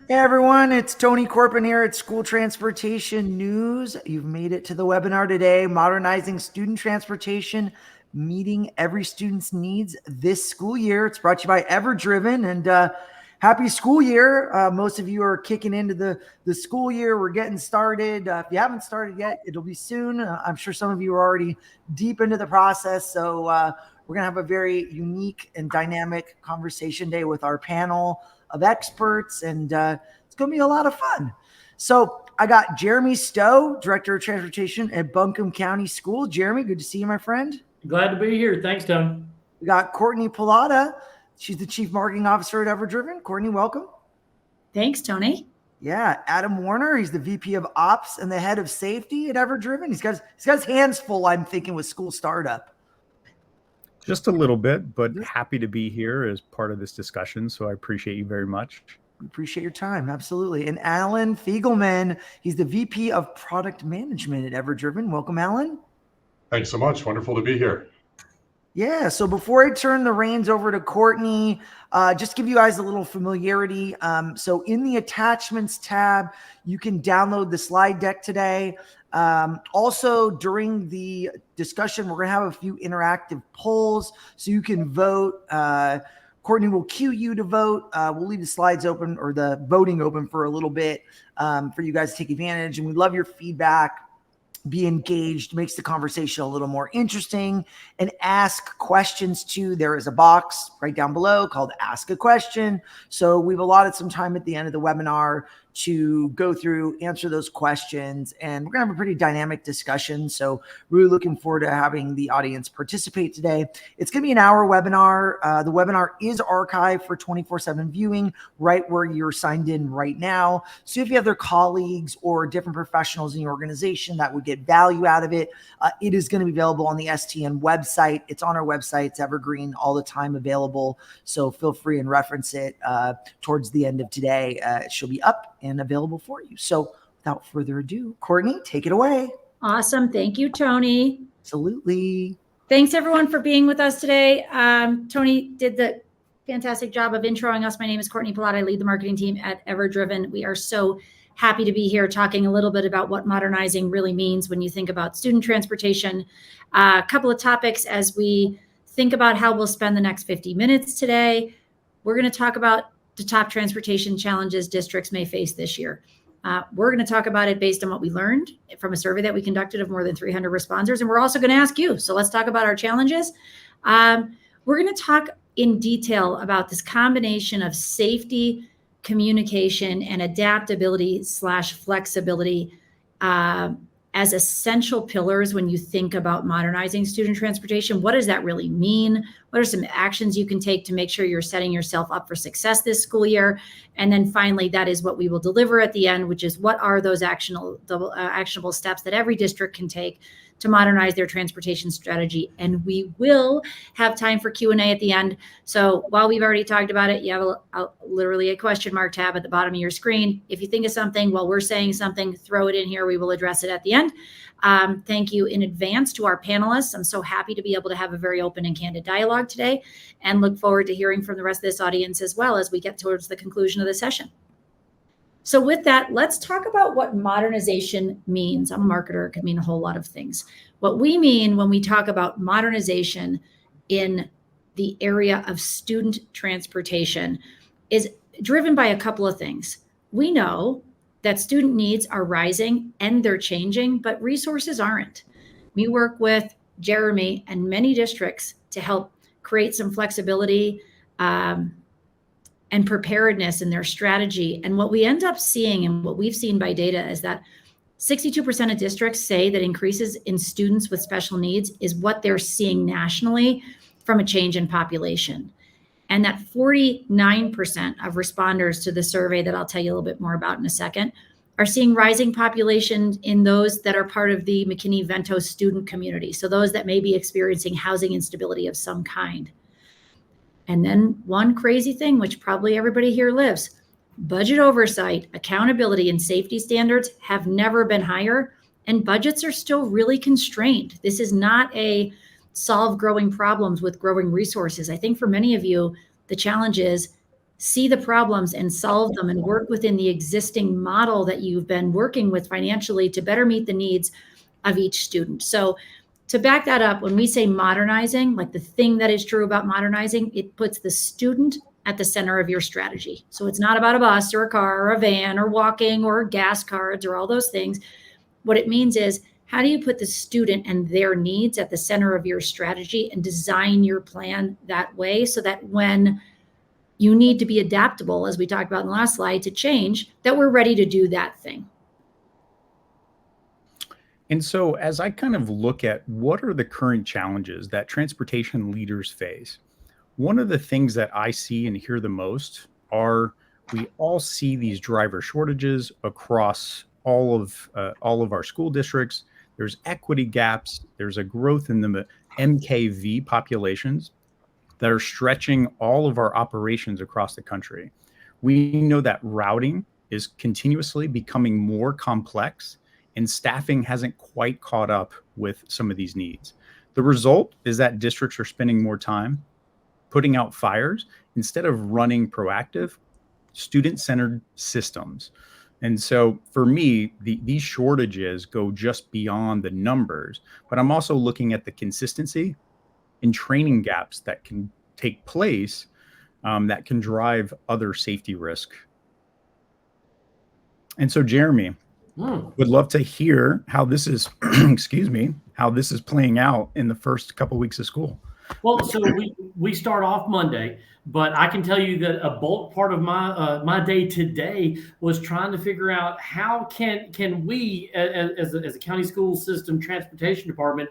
Hey everyone, it's Tony Corpin here at School Transportation News. You've made it to the webinar today, Modernizing Student Transportation, Meeting Every Student's Needs This School Year. It's brought to you by EverDriven, and happy school year. Most of you are kicking into the school year. We're getting started. If you haven't started yet, it'll be soon. I'm sure some of you are already deep into the process, so we're going to have a very unique and dynamic conversation day with our panel of experts, and it's going to be a lot of fun. So I got Jeremy Stowe, Director of Transportation at Buncombe County School. Jeremy, good to see you, my friend. Glad to be here. Thanks, Tony. We got Courtney Pilata. She's the Chief Marketing Officer at EverDriven. Courtney, welcome. Thanks, Tony. Yeah, Adam Warner. He's the VP of Ops and the Head of Safety at EverDriven. He's got his hands full, I'm thinking, with school startup. Just a little bit, but happy to be here as part of this discussion. So I appreciate you very much. We appreciate your time. Absolutely. And Alan Fiegelman, he's the VP of Product Management at EverDriven. Welcome, Alan. Thanks so much. Wonderful to be here. Yeah. So before I turn the reins over to Courtney, just give you guys a little familiarity. So in the attachments tab, you can download the slide deck today. Also, during the discussion, we're going to have a few interactive polls so you can vote. Courtney will cue you to vote. We'll leave the slides open or the voting open for a little bit for you guys to take advantage. And we love your feedback. Be engaged, makes the conversation a little more interesting, and ask questions too. There is a box right down below called Ask a Question. So we've allotted some time at the end of the webinar to go through, answer those questions, and we're gonna have a pretty dynamic discussion. So really looking forward to having the audience participate today. It's gonna be an hour webinar. The webinar is archived for 24/7 viewing right where you're signed in right now. So if you have other colleagues or different professionals in your organization that would get value out of it, it is gonna be available on the STN website. It's on our website. It's evergreen, all the time available. So feel free and reference it towards the end of today. It should be up and available for you. So without further ado, Courtney, take it away. Awesome. Thank you, Tony. Absolutely. Thanks, everyone, for being with us today. Tony did the fantastic job of introing us. My name is Courtney Pilata. I lead the marketing team at EverDriven. We are so happy to be here talking a little bit about what modernizing really means when you think about student transportation. A couple of topics as we think about how we'll spend the next 50 minutes today. We're going to talk about the top transportation challenges districts may face this year. We're going to talk about it based on what we learned from a survey that we conducted of more than 300 responders. And we're also going to ask you. So let's talk about our challenges. We're going to talk in detail about this combination of safety, communication, and adaptability/flexibility as essential pillars when you think about modernizing student transportation. What does that really mean? What are some actions you can take to make sure you're setting yourself up for success this school year? And then finally, that is what we will deliver at the end, which is what are those actionable steps that every district can take to modernize their transportation strategy. And we will have time for Q&A at the end. So while we've already talked about it, you have literally a question mark tab at the bottom of your screen. If you think of something while we're saying something, throw it in here. We will address it at the end. Thank you in advance to our panelists. I'm so happy to be able to have a very open and candid dialogue today, and look forward to hearing from the rest of this audience as well as we get towards the conclusion of the session. So with that, let's talk about what modernization means. I'm a marketer. It could mean a whole lot of things. What we mean when we talk about modernization in the area of student transportation is driven by a couple of things. We know that student needs are rising and they're changing, but resources aren't. We work with Jeremy and many districts to help create some flexibility and preparedness in their strategy. And what we end up seeing and what we've seen by data is that 62% of districts say that increases in students with special needs is what they're seeing nationally from a change in population. And that 49% of responders to the survey that I'll tell you a little bit more about in a second are seeing rising population in those that are part of the McKinney-Vento student community. So those that may be experiencing housing instability of some kind. And then one crazy thing, which probably everybody here lives, budget oversight, accountability, and safety standards have never been higher, and budgets are still really constrained. This is not a solve growing problems with growing resources. I think for many of you, the challenge is see the problems and solve them and work within the existing model that you've been working with financially to better meet the needs of each student. So to back that up, when we say modernizing, like the thing that is true about modernizing, it puts the student at the center of your strategy. So it's not about a bus or a car or a van or walking or gas cards or all those things. What it means is, how do you put the student and their needs at the center of your strategy and design your plan that way so that when you need to be adaptable, as we talked about in the last slide, to change, that we're ready to do that thing. And so as I kind of look at what are the current challenges that transportation leaders face, one of the things that I see and hear the most are we all see these driver shortages across all of our school districts. There's equity gaps. There's a growth in the MKV populations that are stretching all of our operations across the country. We know that routing is continuously becoming more complex and staffing hasn't quite caught up with some of these needs. The result is that districts are spending more time putting out fires instead of running proactive, student-centered systems. And so for me, these shortages go just beyond the numbers, but I'm also looking at the consistency and training gaps that can take place that can drive other safety risk. And so, Jeremy, would love to hear how this is, excuse me, how this is playing out in the first couple weeks of school. Well, so we start off Monday, but I can tell you that a bulk part of my day today was trying to figure out how can we as a county school system transportation department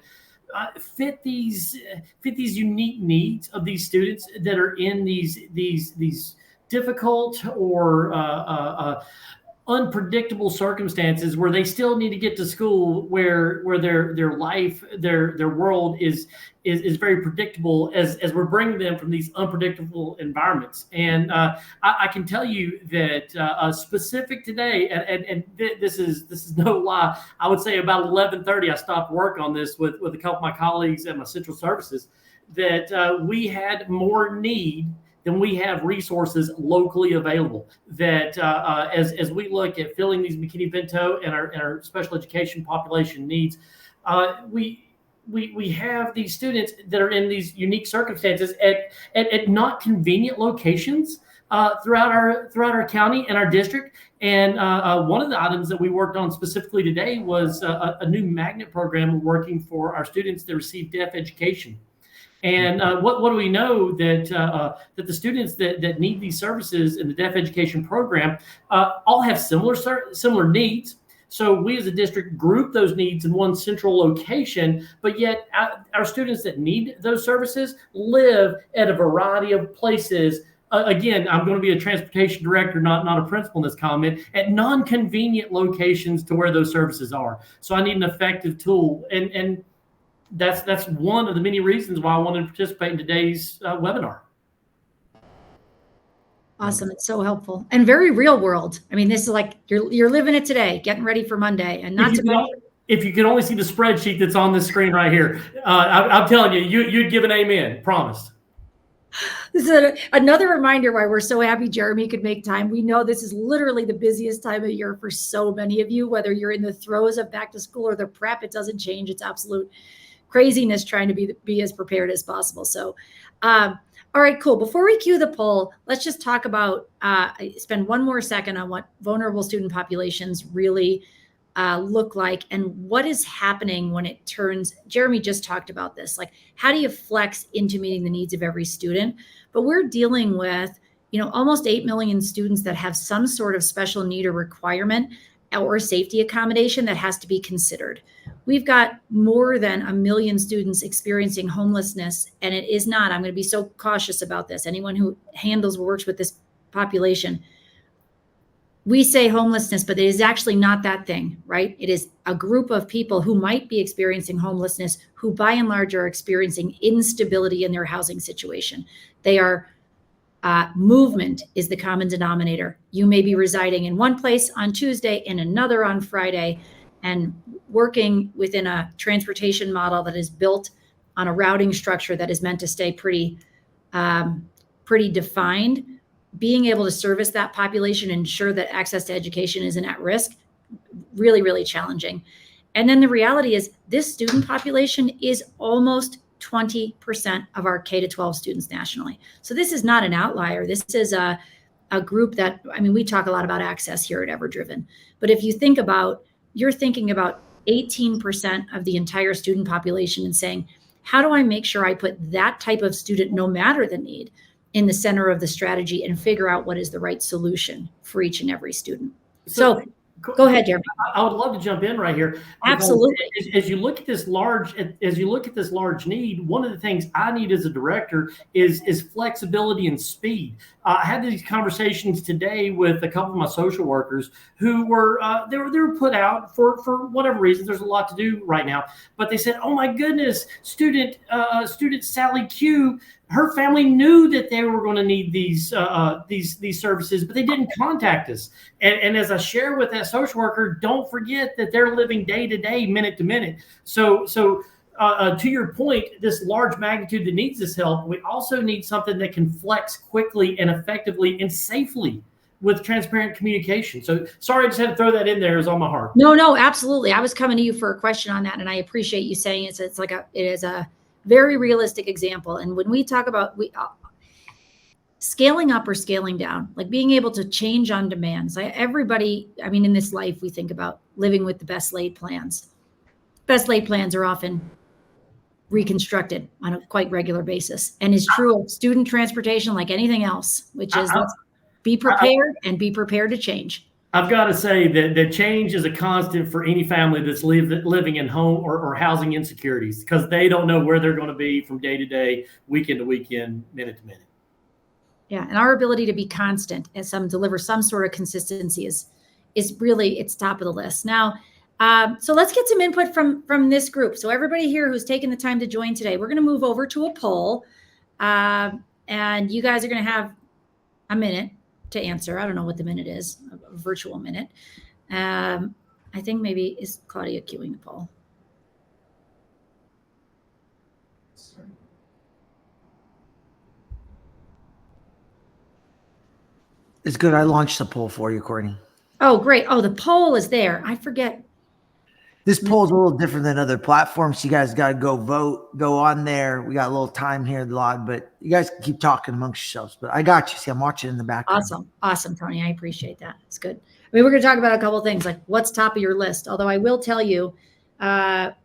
fit these unique needs of these students that are in these difficult or unpredictable circumstances where they still need to get to school, where their life, their world is very predictable as we're bringing them from these unpredictable environments. And I can tell you that specific today, and this is no lie, I would say about 11:30 I stopped work on this with a couple of my colleagues at my central services, that we had more need than we have resources locally available. That as we look at filling these McKinney-Vento and our special education population needs, we have these students that are in these unique circumstances at not convenient locations throughout our county and our district. And one of the items that we worked on specifically today was a new magnet program working for our students that receive deaf education. And what do we know that the students that need these services in the deaf education program all have similar needs. So we as a district group those needs in one central location, but yet our students that need those services live at a variety of places. Again, I'm going to be a transportation director, not a principal in this comment, at non-convenient locations to where those services are. So I need an effective tool, and that's one of the many reasons why I wanted to participate in today's webinar. Awesome. It's so helpful and very real world. I mean, this is like you're living it today, getting ready for Monday, and not if you could only see the spreadsheet that's on this screen right here, I'm telling you'd give an amen, promised. This is another reminder why we're so happy Jeremy could make time. We know this is literally the busiest time of year for so many of you, whether you're in the throes of back to school or the prep, it doesn't change. It's absolute craziness trying to be as prepared as possible. So, all right, cool. Before we cue the poll, let's just talk about, spend one more second on what vulnerable student populations really look like and what is happening when it turns, Jeremy just talked about this, like how do you flex into meeting the needs of every student? But we're dealing with, almost 8 million students that have some sort of special need or requirement or safety accommodation that has to be considered. We've got more than 1 million students experiencing homelessness, and it is not, I'm going to be so cautious about this. Anyone who works with this population, we say homelessness, but it is actually not that thing, right? It is a group of people who might be experiencing homelessness, who by and large are experiencing instability in their housing situation. They are movement is the common denominator. You may be residing in one place on Tuesday and another on Friday, and working within a transportation model that is built on a routing structure that is meant to stay pretty defined. being able to service that population, ensure that access to education isn't at risk, really, really challenging. And then the reality is this student population is almost 20% of our K-12 students nationally. So this is not an outlier. This is a group that, I mean, we talk a lot about access here at EverDriven, but if you think about, you're thinking about 18% of the entire student population and saying, how do I make sure I put that type of student, no matter the need, in the center of the strategy and figure out what is the right solution for each and every student? So go ahead, Jeremy. I would love to jump in right here. Absolutely. As you look at this large need, one of the things I need as a director is flexibility and speed. I had these conversations today with a couple of my social workers who were they were put out for whatever reason. There's a lot to do right now, but they said, "Oh my goodness, student Sally Q." Her family knew that they were going to need these services, but they didn't contact us. And as I share with that social worker, don't forget that they're living day to day, minute to minute. So to your point, this large magnitude that needs this help, we also need something that can flex quickly and effectively and safely with transparent communication. So sorry, I just had to throw that in there. It was on my heart. No, absolutely. I was coming to you for a question on that, and I appreciate you saying it. It is a very realistic example. And when we talk about scaling up or scaling down, like being able to change on demand. So everybody, I mean, in this life, we think about living with the best laid plans. Best laid plans are often reconstructed on a quite regular basis, and is true of student transportation like anything else, which is let's be prepared and be prepared to change. I've got to say that change is a constant for any family that's living in home or housing insecurities, because they don't know where they're going to be from day to day, weekend to weekend, minute to minute. Yeah, and our ability to be constant and deliver some sort of consistency is really, it's top of the list. Now, so let's get some input from this group. So everybody here who's taken the time to join today, we're going to move over to a poll, and you guys are going to have a minute to answer. I don't know what the minute is, a virtual minute. I think maybe, is Claudia queuing the poll? It's good. I launched the poll for you, Courtney. Oh, great. Oh, the poll is there. I forget. This poll is a little different than other platforms. You guys got to go vote, go on there. We got a little time here to log, but you guys can keep talking amongst yourselves. But I got you. See, I'm watching in the background. Awesome, Tony. I appreciate that. It's good. I mean, we're going to talk about a couple of things, like what's top of your list. Although I will tell you,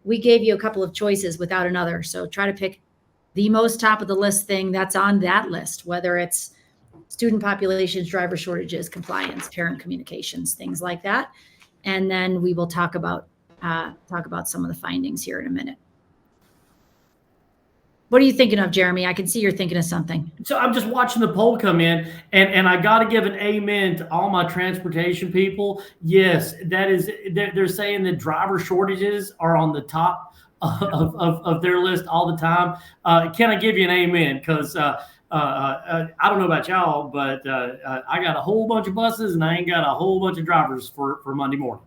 we gave you a couple of choices without another. So try to pick the most top of the list thing that's on that list, whether it's student populations, driver shortages, compliance, parent communications, things like that. And then we will talk about some of the findings here in a minute. What are you thinking of, Jeremy? I can see you're thinking of something. So I'm just watching the poll come in, and I got to give an amen to all my transportation people. Yes, they're saying that driver shortages are on the top of their list all the time. Can I give you an amen? Because I don't know about y'all, but I got a whole bunch of buses, and I ain't got a whole bunch of drivers for Monday morning.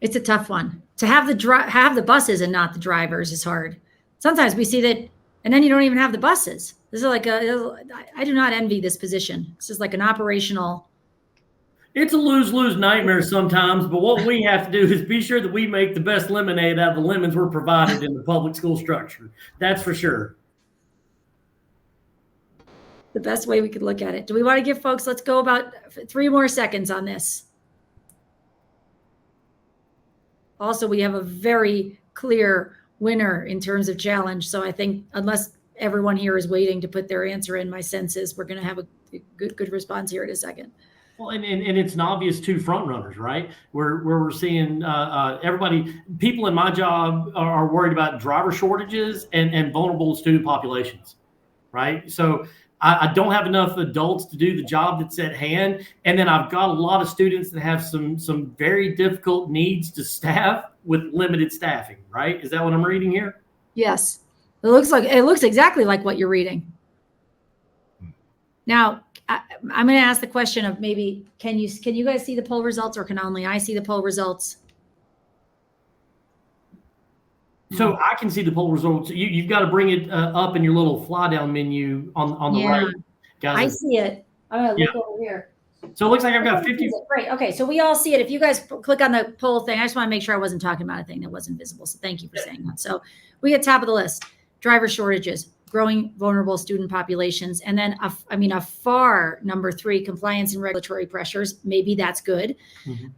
It's a tough one. To have the buses and not the drivers is hard. Sometimes we see that, and then you don't even have the buses. This is like I do not envy this position. It's just like an operational. It's a lose-lose nightmare sometimes, but what we have to do is be sure that we make the best lemonade out of the lemons we're provided in the public school structure. That's for sure. The best way we could look at it. Do we want to give folks, let's go about 3 more seconds on this. Also, we have a very clear winner in terms of challenge. So I think unless everyone here is waiting to put their answer in, my sense is we're going to have a good response here in a second. Well, and it's an obvious 2 front runners, right? Where we're seeing people in my job are worried about driver shortages and vulnerable student populations, right? So I don't have enough adults to do the job that's at hand. And then I've got a lot of students that have some very difficult needs to staff with limited staffing, right? Is that what I'm reading here? Yes. It looks exactly like what you're reading. Now, I'm going to ask the question of maybe, can you guys see the poll results, or can only I see the poll results? So I can see the poll results. You've got to bring it up in your little fly down menu on the right, guys. I see it. I'm going to look over here. So it looks like I've got 50. Right. Okay. So we all see it. If you guys click on the poll thing, I just want to make sure I wasn't talking about a thing that wasn't visible. So thank you for saying that. So we get top of the list: driver shortages, growing vulnerable student populations, and then a far number 3, compliance and regulatory pressures. Maybe that's good.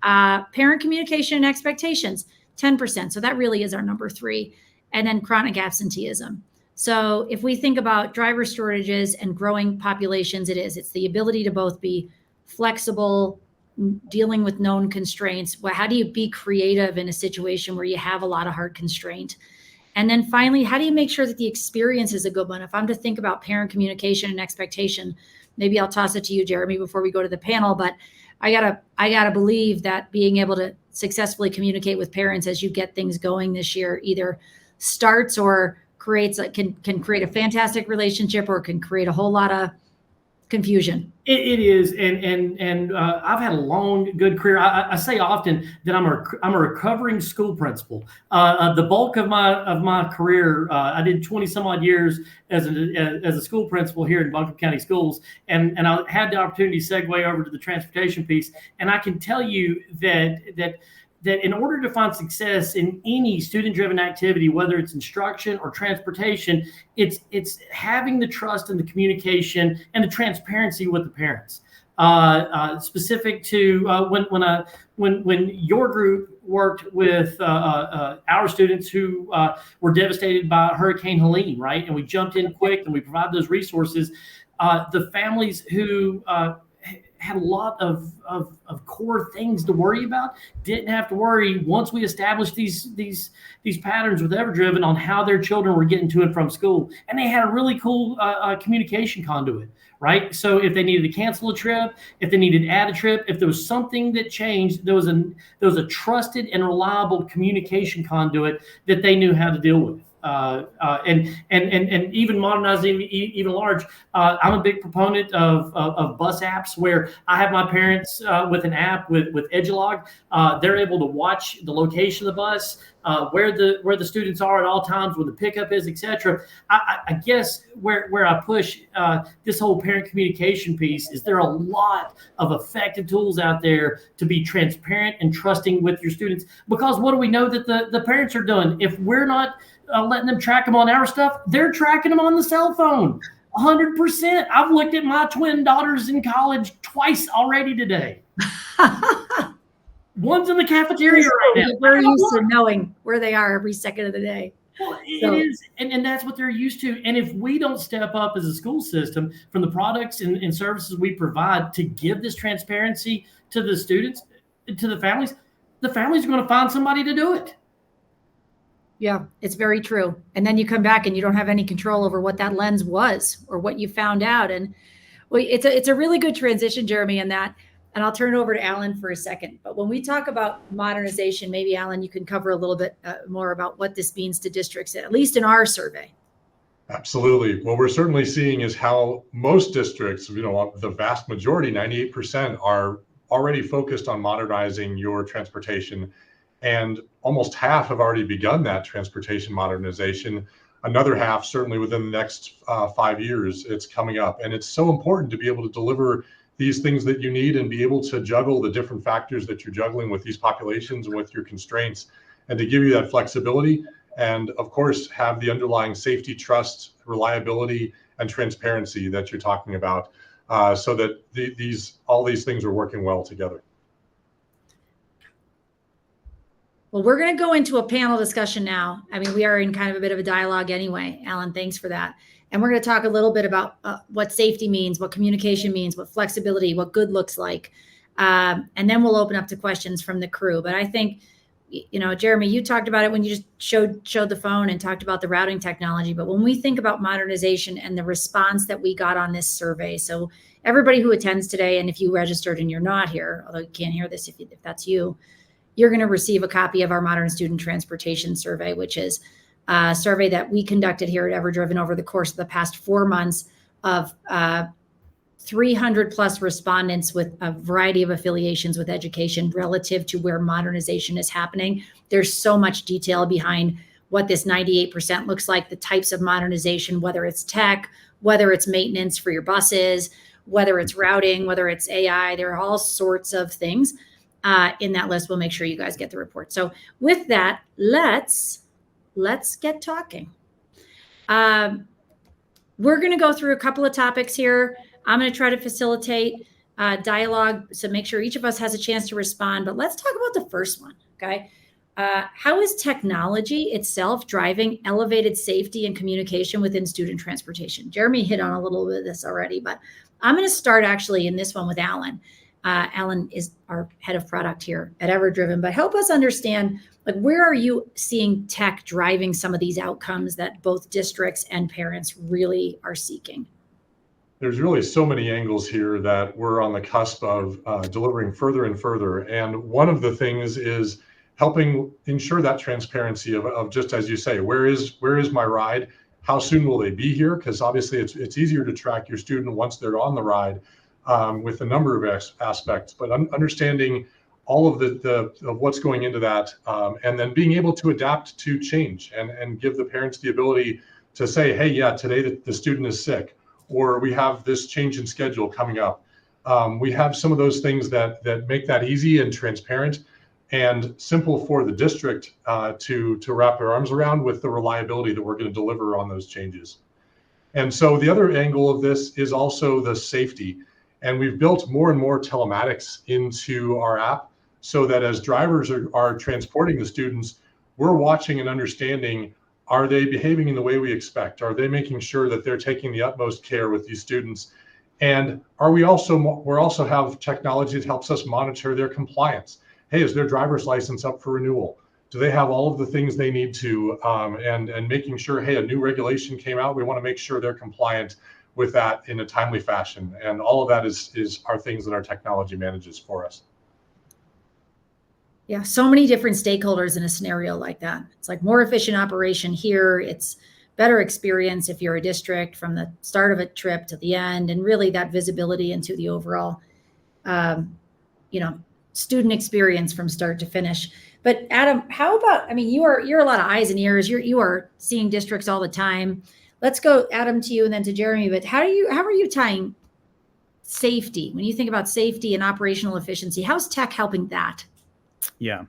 Parent communication and expectations, 10%. So that really is our number 3, and then chronic absenteeism. So if we think about driver shortages and growing populations, it's the ability to both be flexible, dealing with known constraints. How do you be creative in a situation where you have a lot of hard constraint? And then finally, how do you make sure that the experience is a good one? If I'm to think about parent communication and expectation, maybe I'll toss it to you, Jeremy, before we go to the panel, but I gotta believe that being able to successfully communicate with parents as you get things going this year either starts or can create a fantastic relationship, or can create a whole lot of confusion. It is, and I've had a long, good career. I say often that I'm a recovering school principal. The bulk of my career, I did 20 some odd years as a school principal here in Buncombe County Schools, and I had the opportunity to segue over to the transportation piece. And I can tell you that in order to find success in any student-driven activity, whether it's instruction or transportation, it's having the trust and the communication and the transparency with the parents. Specific to when your group worked with our students who were devastated by Hurricane Helene, right? And we jumped in quick and we provided those resources. The families who had a lot of core things to worry about didn't have to worry once we established these patterns with EverDriven on how their children were getting to and from school. And they had a really cool communication conduit, right? So if they needed to cancel a trip, if they needed to add a trip, if there was something that changed, there was a trusted and reliable communication conduit that they knew how to deal with. And even modernizing even large, I'm a big proponent of bus apps where I have my parents with an app with Edgelog. They're able to watch the location of the bus, where the students are at all times, where the pickup is, etc. I guess where I push this whole parent communication piece is there are a lot of effective tools out there to be transparent and trusting with your students, because what do we know that the parents are doing? If we're not letting them track them on our stuff, they're tracking them on the cell phone. 100%. I've looked at my twin daughters in college twice already today. One's in the cafeteria right now. We're used to knowing where they are every second of the day. Well, it is, and that's what they're used to. And if we don't step up as a school system from the products and services we provide to give this transparency to the students, to the families are going to find somebody to do it. Yeah, it's very true. And then you come back and you don't have any control over what that lens was or what you found out. And it's a really good transition, Jeremy, in that. And I'll turn it over to Alan for a second. But when we talk about modernization, maybe Alan, you can cover a little bit more about what this means to districts, at least in our survey. Absolutely. What we're certainly seeing is how most districts, the vast majority, 98%, are already focused on modernizing your transportation. And almost half have already begun that transportation modernization. Another half, certainly within the next 5 years, it's coming up. And it's so important to be able to deliver these things that you need and be able to juggle the different factors that you're juggling with these populations and with your constraints, and to give you that flexibility. And of course, have the underlying safety, trust, reliability, and transparency that you're talking about, so that all these things are working well together. Well, we're going to go into a panel discussion now. I mean, we are in kind of a bit of a dialogue anyway. Alan, thanks for that. And we're going to talk a little bit about what safety means, what communication means, what flexibility, what good looks like. And then we'll open up to questions from the crew. But I think, Jeremy, you talked about it when you just showed the phone and talked about the routing technology. But when we think about modernization and the response that we got on this survey, so everybody who attends today, and if you registered and you're not here, although you can't hear this if that's you, you're going to receive a copy of our Modern Student Transportation Survey, which is a survey that we conducted here at EverDriven over the course of the past 4 months of 300 plus respondents with a variety of affiliations with education relative to where modernization is happening. There's so much detail behind what this 98% looks like, the types of modernization, whether it's tech, whether it's maintenance for your buses, whether it's routing, whether it's AI. There are all sorts of things in that list. We'll make sure you guys get the report. So with that, let's get talking. We're going to go through a couple of topics here. I'm going to try to facilitate dialogue, so make sure each of us has a chance to respond. But let's talk about the first one, okay? How is technology itself driving elevated safety and communication within student transportation? Jeremy hit on a little bit of this already, but I'm going to start actually in this one with Alan. Alan is our head of product here at EverDriven, but help us understand, like, where are you seeing tech driving some of these outcomes that both districts and parents really are seeking? There's really so many angles here that we're on the cusp of delivering further and further. And one of the things is helping ensure that transparency of just as you say, where is my ride? How soon will they be here? Because obviously it's easier to track your student once they're on the ride with a number of aspects, but understanding all of the what's going into that, and then being able to adapt to change and give the parents the ability to say, hey, yeah, today the student is sick, or we have this change in schedule coming up. We have some of those things that make that easy and transparent and simple for the district to wrap their arms around, with the reliability that we're going to deliver on those changes. And so the other angle of this is also the safety. And we've built more and more telematics into our app, so that as drivers are transporting the students, we're watching and understanding, are they behaving in the way we expect? Are they making sure that they're taking the utmost care with these students? And we also have technology that helps us monitor their compliance. Hey, is their driver's license up for renewal? Do they have all of the things they need to? And making sure, hey, a new regulation came out, we want to make sure they're compliant with that in a timely fashion. And all of that are things that our technology manages for us. Yeah, so many different stakeholders in a scenario like that. It's like more efficient operation here. It's better experience if you're a district from the start of a trip to the end, and really that visibility into the overall, student experience from start to finish. But Adam, how about, I mean, you're a lot of eyes and ears. You are seeing districts all the time. Let's go, Adam, to you and then to Jeremy. But how are you tying safety, when you think about safety and operational efficiency? How's tech helping that? Yeah.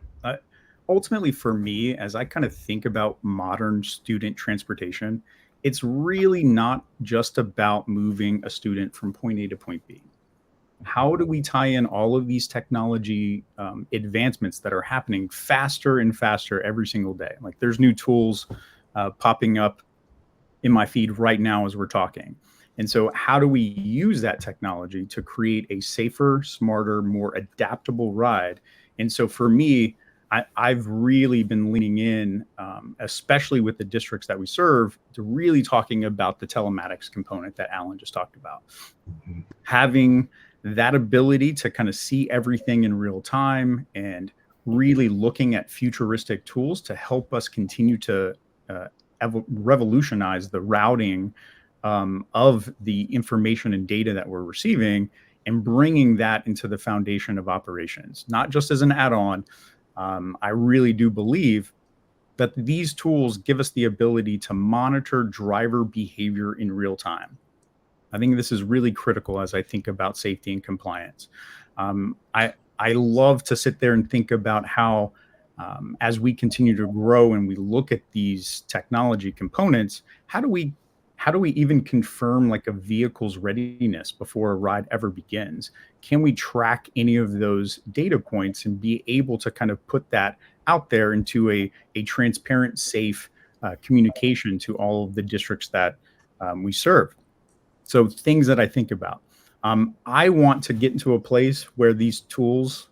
Ultimately, for me, as I kind of think about modern student transportation, it's really not just about moving a student from point A to point B. How do we tie in all of these technology advancements that are happening faster and faster every single day? Like, there's new tools popping up in my feed right now as we're talking. And so how do we use that technology to create a safer, smarter, more adaptable ride? And so for me, I've really been leaning in, especially with the districts that we serve, to really talking about the telematics component that Alan just talked about. Mm-hmm. Having that ability to kind of see everything in real time and really looking at futuristic tools to help us continue to revolutionize the routing of the information and data that we're receiving, and bringing that into the foundation of operations, not just as an add-on. I really do believe that these tools give us the ability to monitor driver behavior in real time. I think this is really critical as I think about safety and compliance. I love to sit there and think about how, as we continue to grow and we look at these technology components, how do we even confirm like a vehicle's readiness before a ride ever begins? Can we track any of those data points and be able to kind of put that out there into a transparent, safe communication to all of the districts that we serve? So things that I think about. I want to get into a place where these tools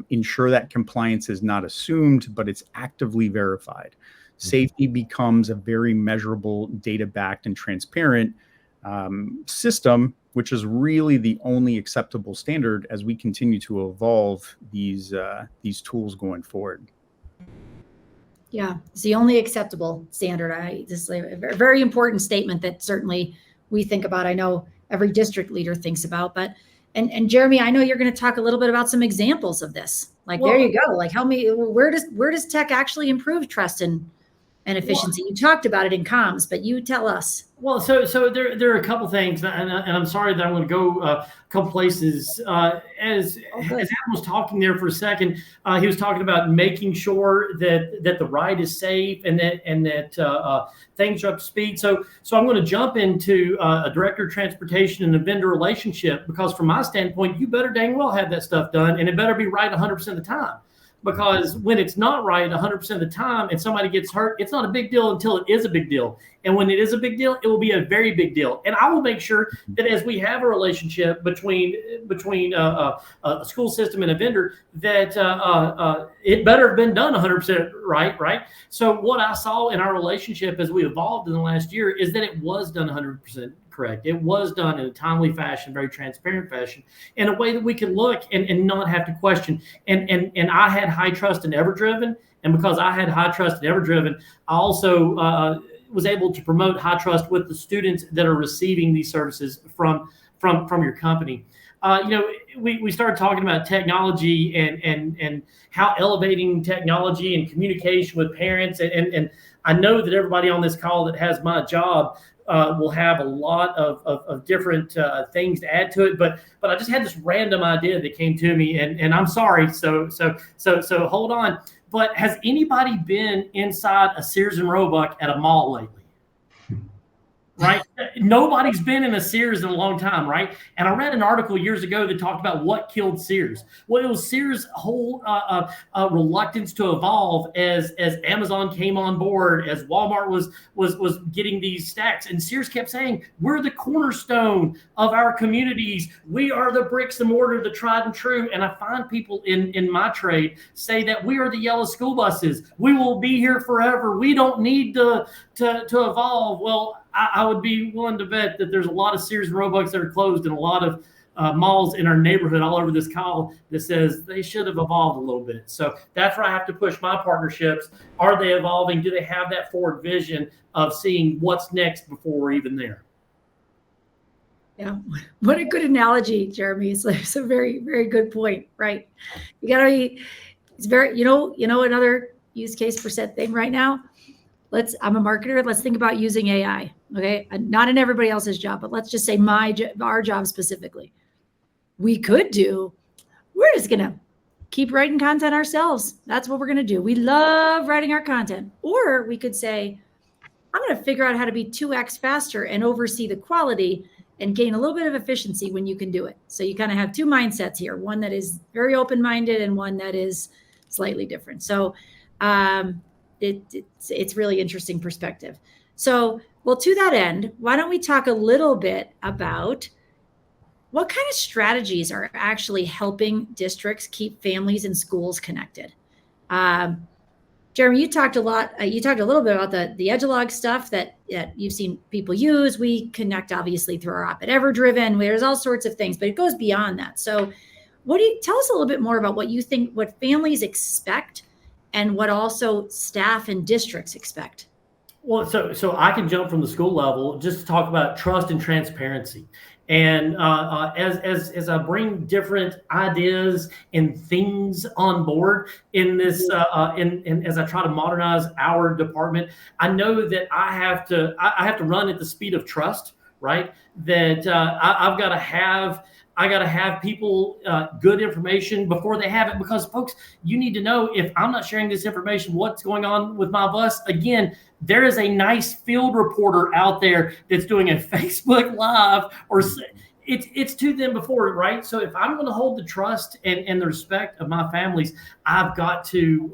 ensure that compliance is not assumed, but it's actively verified. Safety becomes a very measurable, data-backed, and transparent system, which is really the only acceptable standard as we continue to evolve these tools going forward. Yeah, it's the only acceptable standard. This is a very important statement that certainly we think about. I know every district leader thinks about, but and Jeremy, I know you're going to talk a little bit about some examples of this. Like, well, there you go. Like, help me. Where does tech actually improve trust and and efficiency? You talked about it in comms, but you tell us. Well, so there are a couple things, and I'm sorry that I'm going to go a couple places. As Adam was talking there for a second, he was talking about making sure that the ride is safe and that things are up to speed. So I'm going to jump into a director of transportation and a vendor relationship, because from my standpoint, you better dang well have that stuff done, and it better be right 100% of the time. Because when it's not right 100% of the time and somebody gets hurt, it's not a big deal until it is a big deal. And when it is a big deal, it will be a very big deal. And I will make sure that as we have a relationship between a school system and a vendor, that it better have been done 100% right? So what I saw in our relationship as we evolved in the last year is that it was done 100% correct. It was done in a timely fashion, very transparent fashion, in a way that we can look and not have to question. And I had high trust in EverDriven, and because I had high trust in EverDriven, I also was able to promote high trust with the students that are receiving these services from your company. We started talking about technology and how elevating technology and communication with parents. And I know that everybody on this call that has my job will have a lot of different things to add to it, but I just had this random idea that came to me, and I'm sorry. So hold on. But has anybody been inside a Sears and Roebuck at a mall lately? Right? Nobody's been in a Sears in a long time, right? And I read an article years ago that talked about what killed Sears. Well, it was Sears' whole reluctance to evolve as Amazon came on board, as Walmart was getting these stacks. And Sears kept saying, we're the cornerstone of our communities. We are the bricks and mortar, the tried and true. And I find people in my trade say that we are the yellow school buses. We will be here forever. We don't need to evolve. Well, I would be willing to bet that there's a lot of Sears and Roebucks that are closed and a lot of malls in our neighborhood all over this call that says they should have evolved a little bit. So that's where I have to push my partnerships. Are they evolving? Do they have that forward vision of seeing what's next before we're even there? Yeah, what a good analogy, Jeremy. It's a very, very good point, right? You gotta be, it's very, another use case for set thing right now. I'm a marketer. Let's think about using AI. Okay. Not in everybody else's job, but let's just say our job specifically. We're just going to keep writing content ourselves. That's what we're going to do. We love writing our content. Or we could say, I'm going to figure out how to be 2x faster and oversee the quality and gain a little bit of efficiency when you can do it. So you kind of have two mindsets here, one that is very open-minded and one that is slightly different. So, it's really interesting perspective. So, well, to that end, why don't we talk a little bit about what kind of strategies are actually helping districts keep families and schools connected? Jeremy, you talked a little bit about the Edgelog stuff that you've seen people use. We connect obviously through our op at EverDriven. There's all sorts of things, but it goes beyond that. So tell us a little bit more about what you think, what families expect and what also staff and districts expect? Well, so I can jump from the school level just to talk about trust and transparency. And as I bring different ideas and things on board in this, and as I try to modernize our department, I know that I have to run at the speed of trust, right? That I've got to have people good information before they have it, because folks, you need to know, if I'm not sharing this information, what's going on with my bus. Again, there is a nice field reporter out there that's doing a Facebook Live, or it's to them before, right? So if I'm going to hold the trust and the respect of my families, I've got to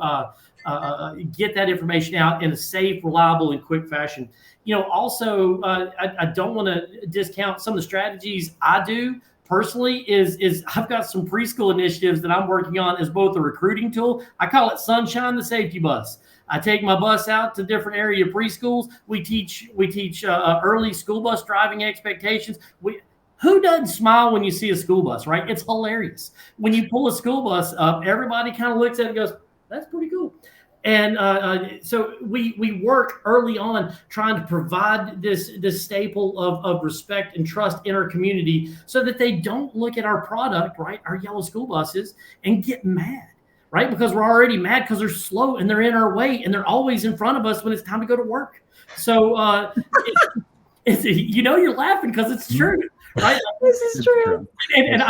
get that information out in a safe, reliable, and quick fashion. Also, I don't want to discount some of the strategies I do personally. Is I've got some preschool initiatives that I'm working on as both a recruiting tool. I call it Sunshine the Safety Bus. I take my bus out to different area preschools. We teach early school bus driving expectations. Who doesn't smile when you see a school bus, right? It's hilarious. When you pull a school bus up, everybody kind of looks at it and goes, that's pretty cool. And so we work early on trying to provide this staple of respect and trust in our community, so that they don't look at our product, right, our yellow school buses, and get mad, right? Because we're already mad because they're slow and they're in our way and they're always in front of us when it's time to go to work. So, you're laughing because it's true, right? This is true. And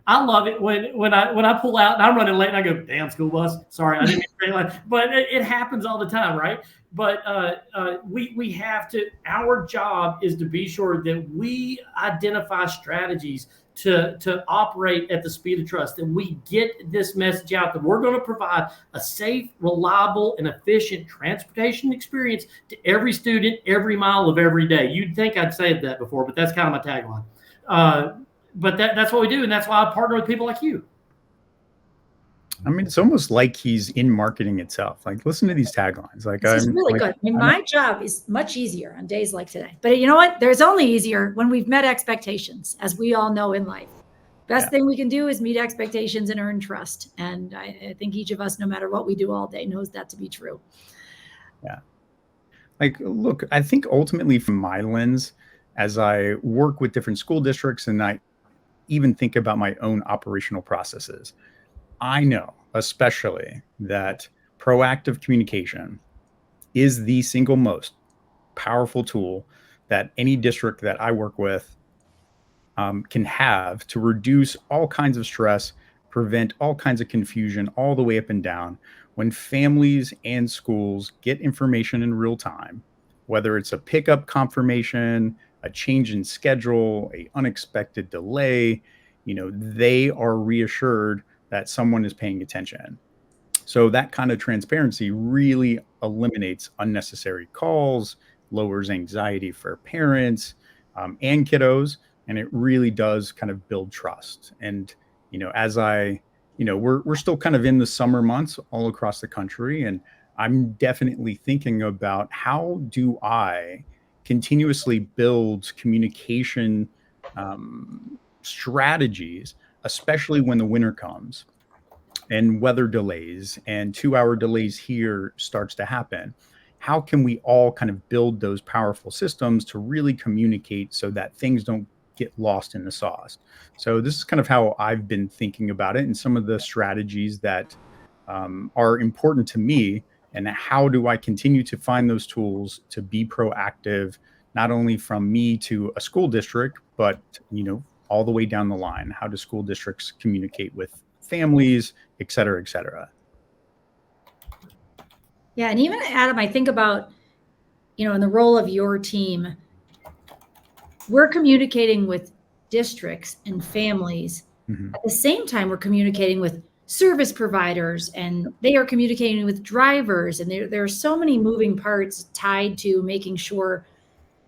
I love it when I pull out and I'm running late and I go, damn, school bus. Sorry, I didn't mean to say that. But it happens all the time, right? But we have to, our job is to be sure that we identify strategies to operate at the speed of trust, that we get this message out that we're going to provide a safe, reliable, and efficient transportation experience to every student, every mile of every day. You'd think I'd said that before, but that's kind of my tagline. But that's what we do, and that's why I partner with people like you. I mean, it's almost like he's in marketing itself. Like, listen to these taglines. Like, this is really good. I mean, my job is much easier on days like today. But you know what? There's only easier when we've met expectations, as we all know in life. Best thing we can do is meet expectations and earn trust. And I think each of us, no matter what we do all day, knows that to be true. Yeah. Like, look, I think ultimately from my lens, as I work with different school districts and I even think about my own operational processes, I know especially that proactive communication is the single most powerful tool that any district that I work with can have to reduce all kinds of stress, prevent all kinds of confusion all the way up and down. When families and schools get information in real time, whether it's a pickup confirmation, a change in schedule, a unexpected delay, they are reassured that someone is paying attention. So that kind of transparency really eliminates unnecessary calls, lowers anxiety for parents and kiddos, and it really does kind of build trust. And, as we're still kind of in the summer months all across the country, and I'm definitely thinking about how do I continuously build communication strategies, especially when the winter comes and weather delays and 2-hour delays here starts to happen. How can we all kind of build those powerful systems to really communicate so that things don't get lost in the sauce? So this is kind of how I've been thinking about it and some of the strategies that are important to me, and how do I continue to find those tools to be proactive, not only from me to a school district, but, all the way down the line. How do school districts communicate with families, et cetera, et cetera? Yeah. And even Adam, I think about, in the role of your team, we're communicating with districts and families. Mm-hmm. At the same time, we're communicating with service providers, and they are communicating with drivers. And there are so many moving parts tied to making sure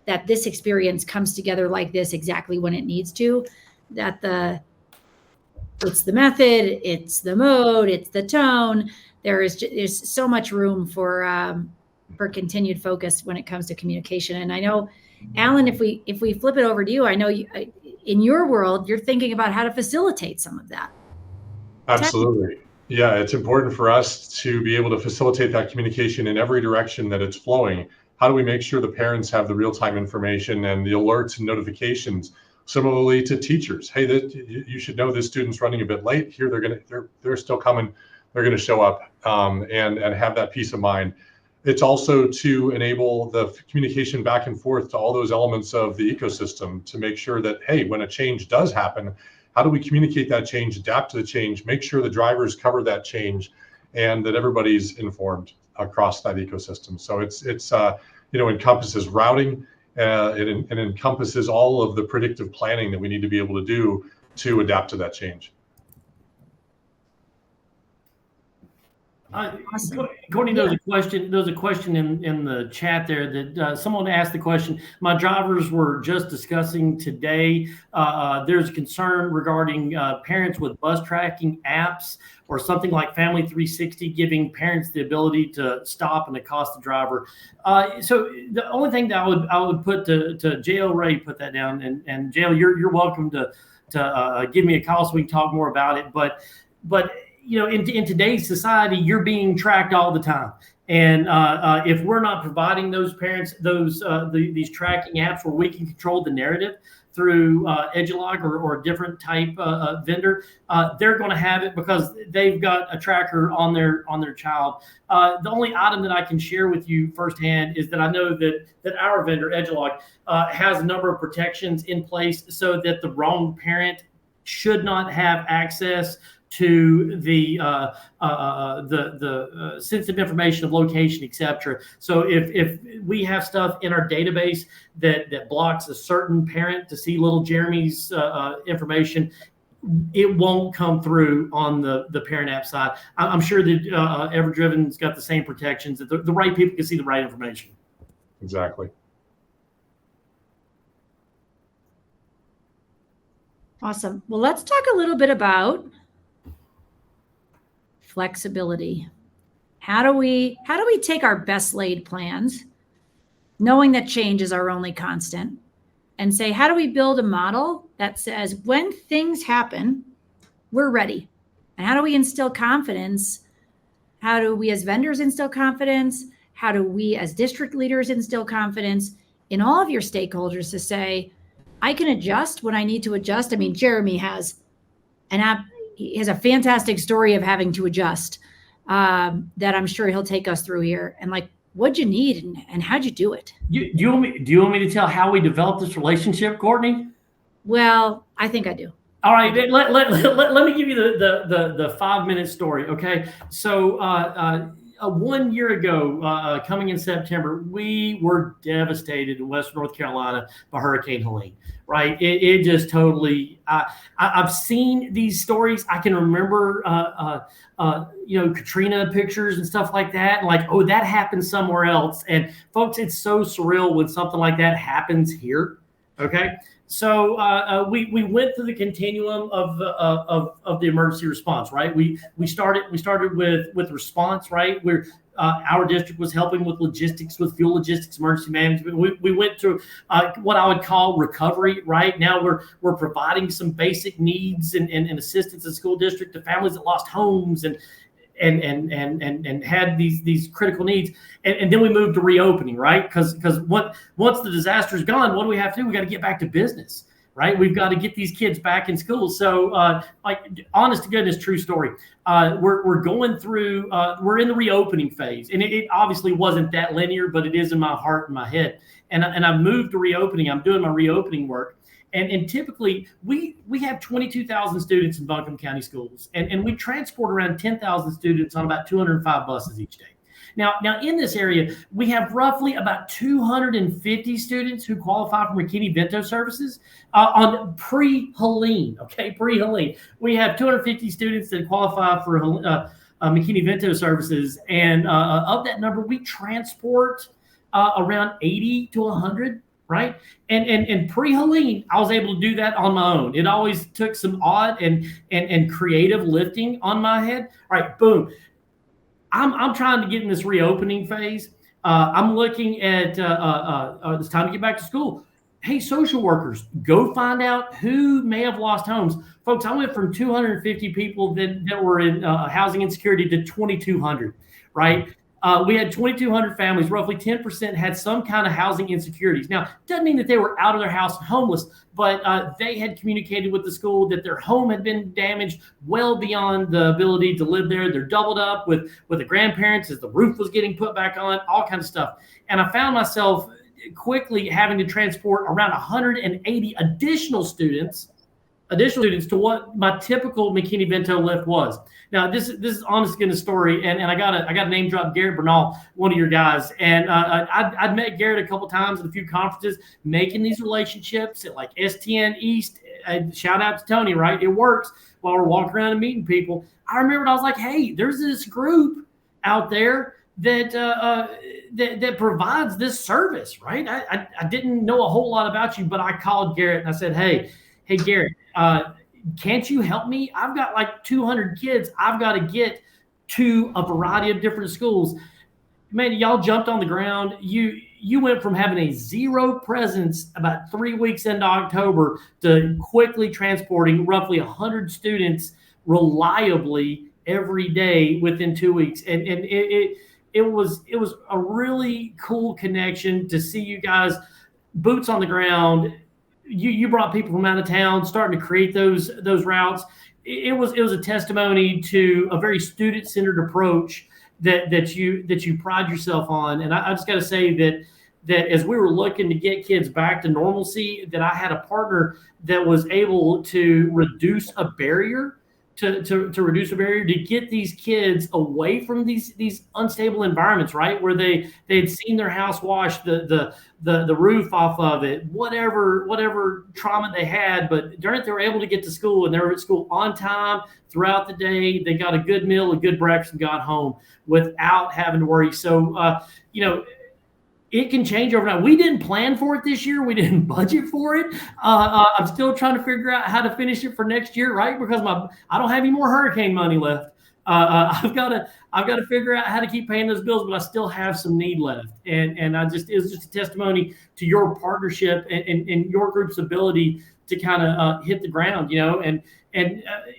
that this experience comes together like this exactly when it needs to, that it's the method, it's the mode, it's the tone. There's so much room for continued focus when it comes to communication. And I know, Alan, if we flip it over to you, I know in your world, you're thinking about how to facilitate some of that. Absolutely. Yeah, it's important for us to be able to facilitate that communication in every direction that it's flowing. How do we make sure the parents have the real-time information and the alerts and notifications? Similarly to teachers, hey, you should know this student's running a bit late. Here they're still coming. They're going to show up and have that peace of mind. It's also to enable the communication back and forth to all those elements of the ecosystem to make sure that, hey, when a change does happen, how do we communicate that change, adapt to the change, make sure the drivers cover that change, and that everybody's informed across that ecosystem. So it's encompasses routing, it encompasses all of the predictive planning that we need to be able to do to adapt to that change. Awesome. Courtney, there was a question in the chat there that someone asked the question. My drivers were just discussing today. There's concern regarding parents with bus tracking apps or something like Family 360, giving parents the ability to stop and accost the driver. So the only thing that I would put to JL Ray, put that down, and JL, you're welcome to give me a call so we can talk more about it. But in today's society, you're being tracked all the time. And if we're not providing those parents these tracking apps where we can control the narrative through Edulog or a different type vendor, they're going to have it because they've got a tracker on their child. The only item that I can share with you firsthand is that I know that our vendor Edulog has a number of protections in place so that the wrong parent should not have access to the sensitive information of location, etc. So if we have stuff in our database that blocks a certain parent to see little Jeremy's information, it won't come through on the parent app side. I'm sure that EverDriven's got the same protections, that the right people can see the right information. Exactly. Awesome. Well, let's talk a little bit about flexibility. How do we take our best laid plans, knowing that change is our only constant, and say, how do we build a model that says when things happen, we're ready? And how do we instill confidence? How do we as vendors instill confidence? How do we as district leaders instill confidence in all of your stakeholders to say, I can adjust when I need to adjust? I mean, Jeremy has an app. He has a fantastic story of having to adjust that I'm sure he'll take us through here. And like, what'd you need and how'd you do it? Do you want me to tell how we developed this relationship, Courtney? Well, I think I do. All right, let me give you the 5-minute story, okay? So 1 year ago, coming in September, we were devastated in Western North Carolina by Hurricane Helene, right? It just totally, I've seen these stories. I can remember, Katrina pictures and stuff like that. And like, oh, that happened somewhere else. And folks, it's so surreal when something like that happens here, okay? So we went through the continuum of the emergency response, right? We started with response, right? Our district was helping with logistics, with fuel logistics, emergency management. We went through what I would call recovery, right? Now we're providing some basic needs and assistance in the school district to families that lost homes and had these critical needs, and then we moved to reopening, right? Because once the disaster is gone, what do we have to do? We got to get back to business, right? We've got to get these kids back in school. So, honest to goodness, true story. We're going through. We're in the reopening phase, and it obviously wasn't that linear, but it is in my heart and my head. And I've moved to reopening. I'm doing my reopening work. And typically, we have 22,000 students in Buncombe County schools, and we transport around 10,000 students on about 205 buses each day. Now in this area, we have roughly about 250 students who qualify for McKinney-Vento services on pre-Helene, okay? Pre-Helene. We have 250 students that qualify for McKinney-Vento services, and of that number, we transport around 80 to 100. Right. And pre-Helene, I was able to do that on my own. It always took some odd and creative lifting on my head. All right, boom. I'm trying to get in this reopening phase. I'm looking at it's time to get back to school. Hey, social workers, go find out who may have lost homes. Folks, I went from 250 people that were in housing insecurity to 2,200, right? We had 2,200 families, roughly 10% had some kind of housing insecurities. Now, doesn't mean that they were out of their house and homeless, but they had communicated with the school that their home had been damaged well beyond the ability to live there. They're doubled up with the grandparents as the roof was getting put back on, all kinds of stuff. And I found myself quickly having to transport around 180 additional students to what my typical McKinney-Vento lift was. Now, this is honest in the story, and I got a name drop Garrett Bernal, one of your guys, and I'd met Garrett a couple times at a few conferences, making these relationships at like STN East. Shout out to Tony, right? It works while we're walking around and meeting people. I remembered I was like, hey, there's this group out there that provides this service, right? I didn't know a whole lot about you, but I called Garrett and I said, hey Garrett, can't you help me? I've got like 200 kids I've got to get to a variety of different schools. Man, y'all jumped on the ground. You went from having a zero presence about 3 weeks into October to quickly transporting roughly 100 students reliably every day within 2 weeks. And it was a really cool connection to see you guys boots on the ground. You brought people from out of town, starting to create those routes. It was a testimony to a very student centered approach that you pride yourself on. And I just got to say that as we were looking to get kids back to normalcy, that I had a partner that was able to reduce a barrier to get these kids away from these unstable environments, right? Where they had seen their house wash the roof off of it, whatever trauma they had, but during it they were able to get to school, and they were at school on time throughout the day. They got a good meal, a good breakfast, and got home without having to worry. So it can change overnight. We didn't plan for it this year. We didn't budget for it. I'm still trying to figure out how to finish it for next year, right? Because I don't have any more hurricane money left. I've got to figure out how to keep paying those bills, but I still have some need left. And it was just a testimony to your partnership and your group's ability to kind of hit the ground, And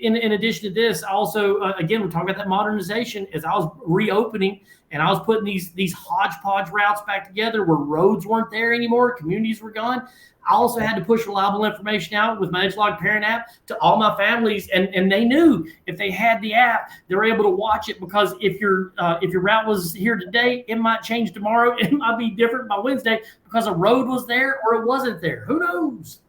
in addition to this, also again, we're talking about that modernization. As I was reopening and I was putting these hodgepodge routes back together where roads weren't there anymore, communities were gone. I also had to push reliable information out with my EdgeLog parent app to all my families, and they knew if they had the app, they were able to watch it, because if your route was here today, it might change tomorrow. It might be different by Wednesday because a road was there or it wasn't there. Who knows?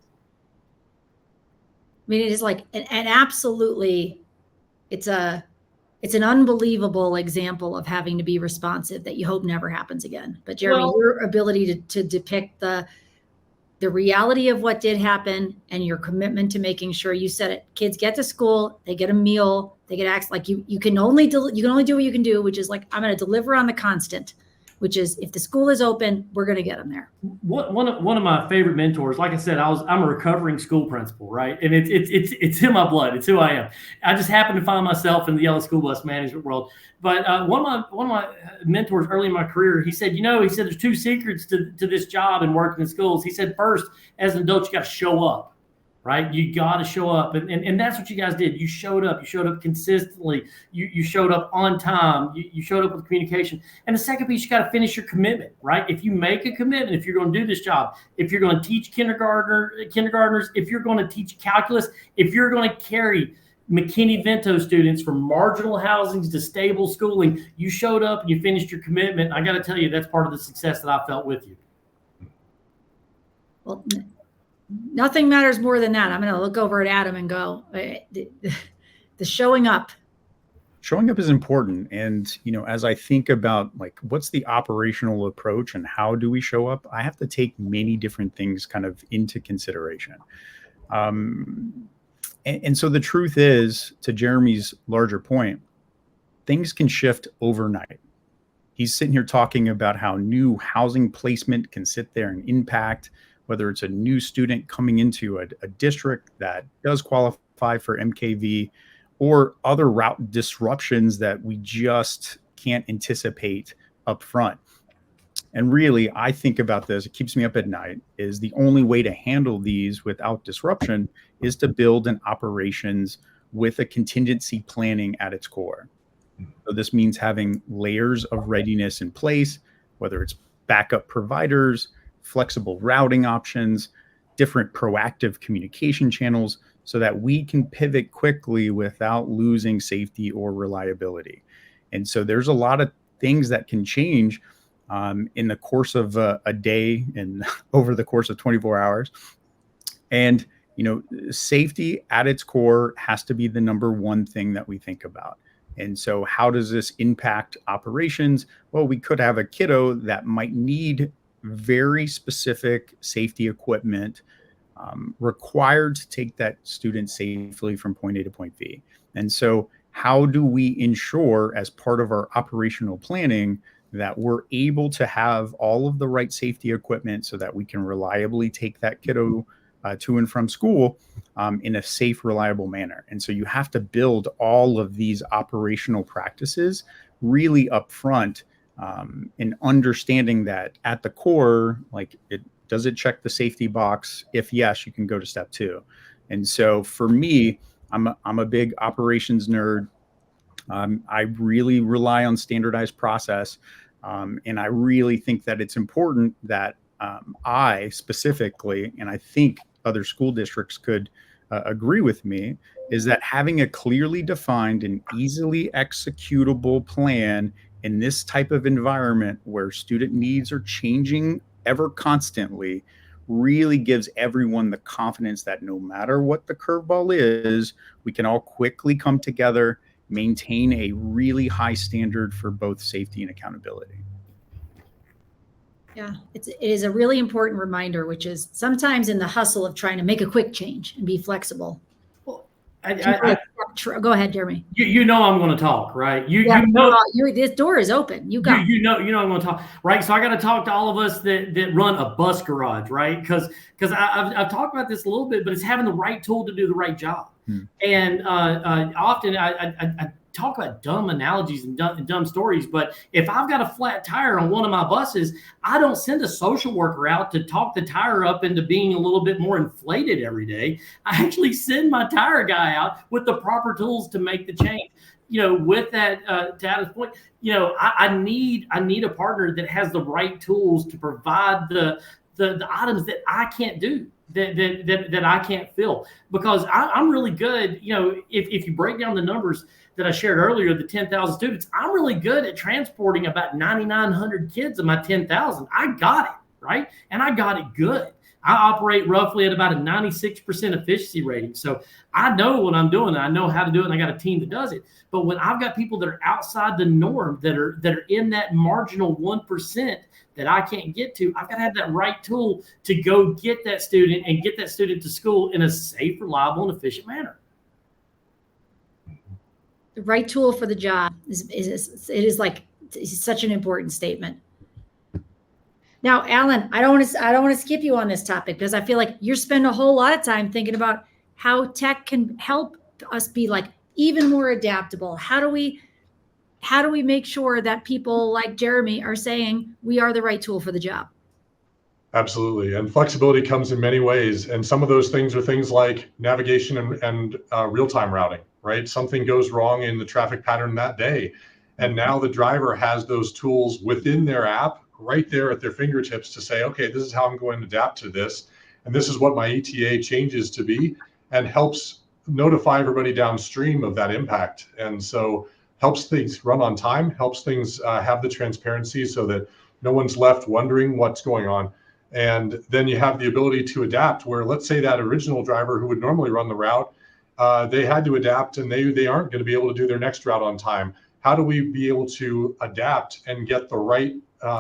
I mean, it is like, and absolutely, it's an unbelievable example of having to be responsive that you hope never happens again. But Jeremy, your ability to depict the reality of what did happen and your commitment to making sure you said it, kids get to school, they get a meal, they get access. Like you can only do what you can do, which is like, I'm going to deliver on the constant, which is if the school is open, we're going to get them there. One of my favorite mentors, like I said, I'm a recovering school principal, right? And it's in my blood. It's who I am. I just happen to find myself in the yellow school bus management world. But one of my mentors early in my career, he said there's two secrets to this job and working in schools. He said, first, as an adult, you got to show up. Right? You got to show up. And that's what you guys did. You showed up. You showed up consistently. You showed up on time. You showed up with communication. And the second piece, you got to finish your commitment, right? If you make a commitment, if you're going to do this job, if you're going to teach kindergartners, if you're going to teach calculus, if you're going to carry McKinney-Vento students from marginal housings to stable schooling, you showed up and you finished your commitment. I got to tell you, that's part of the success that I felt with you. Well, nothing matters more than that. I'm going to look over at Adam and go, the showing up. Showing up is important. And, as I think about like, what's the operational approach and how do we show up? I have to take many different things kind of into consideration. And so the truth is, to Jeremy's larger point, things can shift overnight. He's sitting here talking about how new housing placement can sit there and impact, whether it's a new student coming into a district that does qualify for MKV, or other route disruptions that we just can't anticipate up front. And really, I think about this, it keeps me up at night, is the only way to handle these without disruption is to build an operations with a contingency planning at its core. So this means having layers of readiness in place, whether it's backup providers, flexible routing options, different proactive communication channels, so that we can pivot quickly without losing safety or reliability. And so there's a lot of things that can change in the course of a day and over the course of 24 hours. And, safety at its core has to be the number one thing that we think about. And so how does this impact operations? Well, we could have a kiddo that might need very specific safety equipment required to take that student safely from point A to point B. And so how do we ensure, as part of our operational planning, that we're able to have all of the right safety equipment so that we can reliably take that kiddo to and from school in a safe, reliable manner? And so you have to build all of these operational practices really upfront, in understanding that at the core, like, does it check the safety box? If yes, you can go to step 2. And so for me, I'm a big operations nerd. I really rely on standardized process. And I really think that it's important that I specifically, and I think other school districts could agree with me, is that having a clearly defined and easily executable plan in this type of environment where student needs are changing ever constantly really gives everyone the confidence that no matter what the curveball is, we can all quickly come together, maintain a really high standard for both safety and accountability. Yeah, it is a really important reminder, which is sometimes in the hustle of trying to make a quick change and be flexible. Well, Go ahead, Jeremy. You know I'm going to talk, right? You know this door is open. You know I'm going to talk, right? So I got to talk to all of us that run a bus garage, right? Because I've talked about this a little bit, but it's having the right tool to do the right job. And often I talk about dumb analogies and dumb stories, but if I've got a flat tire on one of my buses, I don't send a social worker out to talk the tire up into being a little bit more inflated every day. I actually send my tire guy out with the proper tools to make the change. With that, to Adam's point, I need a partner that has the right tools to provide the items that I can't do. That I can't fill, because I'm really good. If you break down the numbers that I shared earlier, the 10,000 students, I'm really good at transporting about 9,900 kids of my 10,000. I got it, right? And I got it good. I operate roughly at about a 96% efficiency rating. So I know what I'm doing. I know how to do it. And I got a team that does it. But when I've got people that are outside the norm, that are in that marginal 1% that I can't get to, I've got to have that right tool to go get that student and get that student to school in a safe, reliable, and efficient manner. The right tool for the job is such an important statement. Now, Alan, I don't want to skip you on this topic, because I feel like you're spending a whole lot of time thinking about how tech can help us be even more adaptable. How do we make sure that people like Jeremy are saying we are the right tool for the job? Absolutely. And flexibility comes in many ways. And some of those things are things like navigation and real-time routing, right? Something goes wrong in the traffic pattern that day. And now the driver has those tools within their app right there at their fingertips to say, okay, this is how I'm going to adapt to this. And this is what my ETA changes to be, and helps notify everybody downstream of that impact. And so helps things run on time, helps things have the transparency so that no one's left wondering what's going on. And then you have the ability to adapt, where let's say that original driver who would normally run the route, they had to adapt, and they aren't going to be able to do their next route on time. How do we be able to adapt and get the right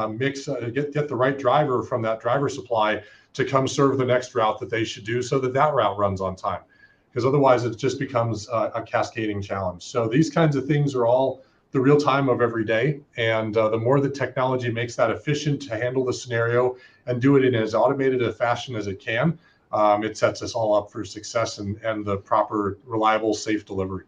mix, get the right driver from that driver supply to come serve the next route that they should do, so that route runs on time? Because otherwise it just becomes a cascading challenge. So these kinds of things are all the real time of every day. And the more that technology makes that efficient to handle the scenario and do it in as automated a fashion as it can, it sets us all up for success and the proper, reliable, safe delivery.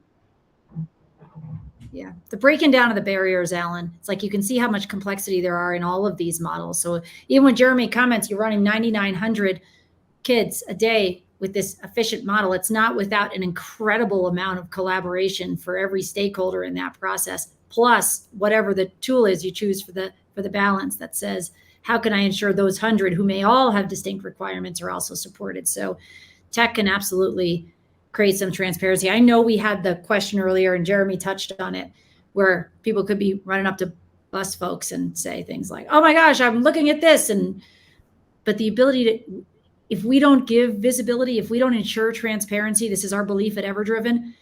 Yeah, the breaking down of the barriers, Alan. It's like you can see how much complexity there are in all of these models. So even when Jeremy comments, you're running 9,900 kids a day with this efficient model, it's not without an incredible amount of collaboration for every stakeholder in that process, plus whatever the tool is you choose for the balance that says, how can I ensure those 100 who may all have distinct requirements are also supported? So tech can absolutely create some transparency. I know we had the question earlier, and Jeremy touched on it, where people could be running up to bus folks and say things like, oh my gosh, I'm looking at this. But the ability to, if we don't give visibility, if we don't ensure transparency, this is our belief at EverDriven,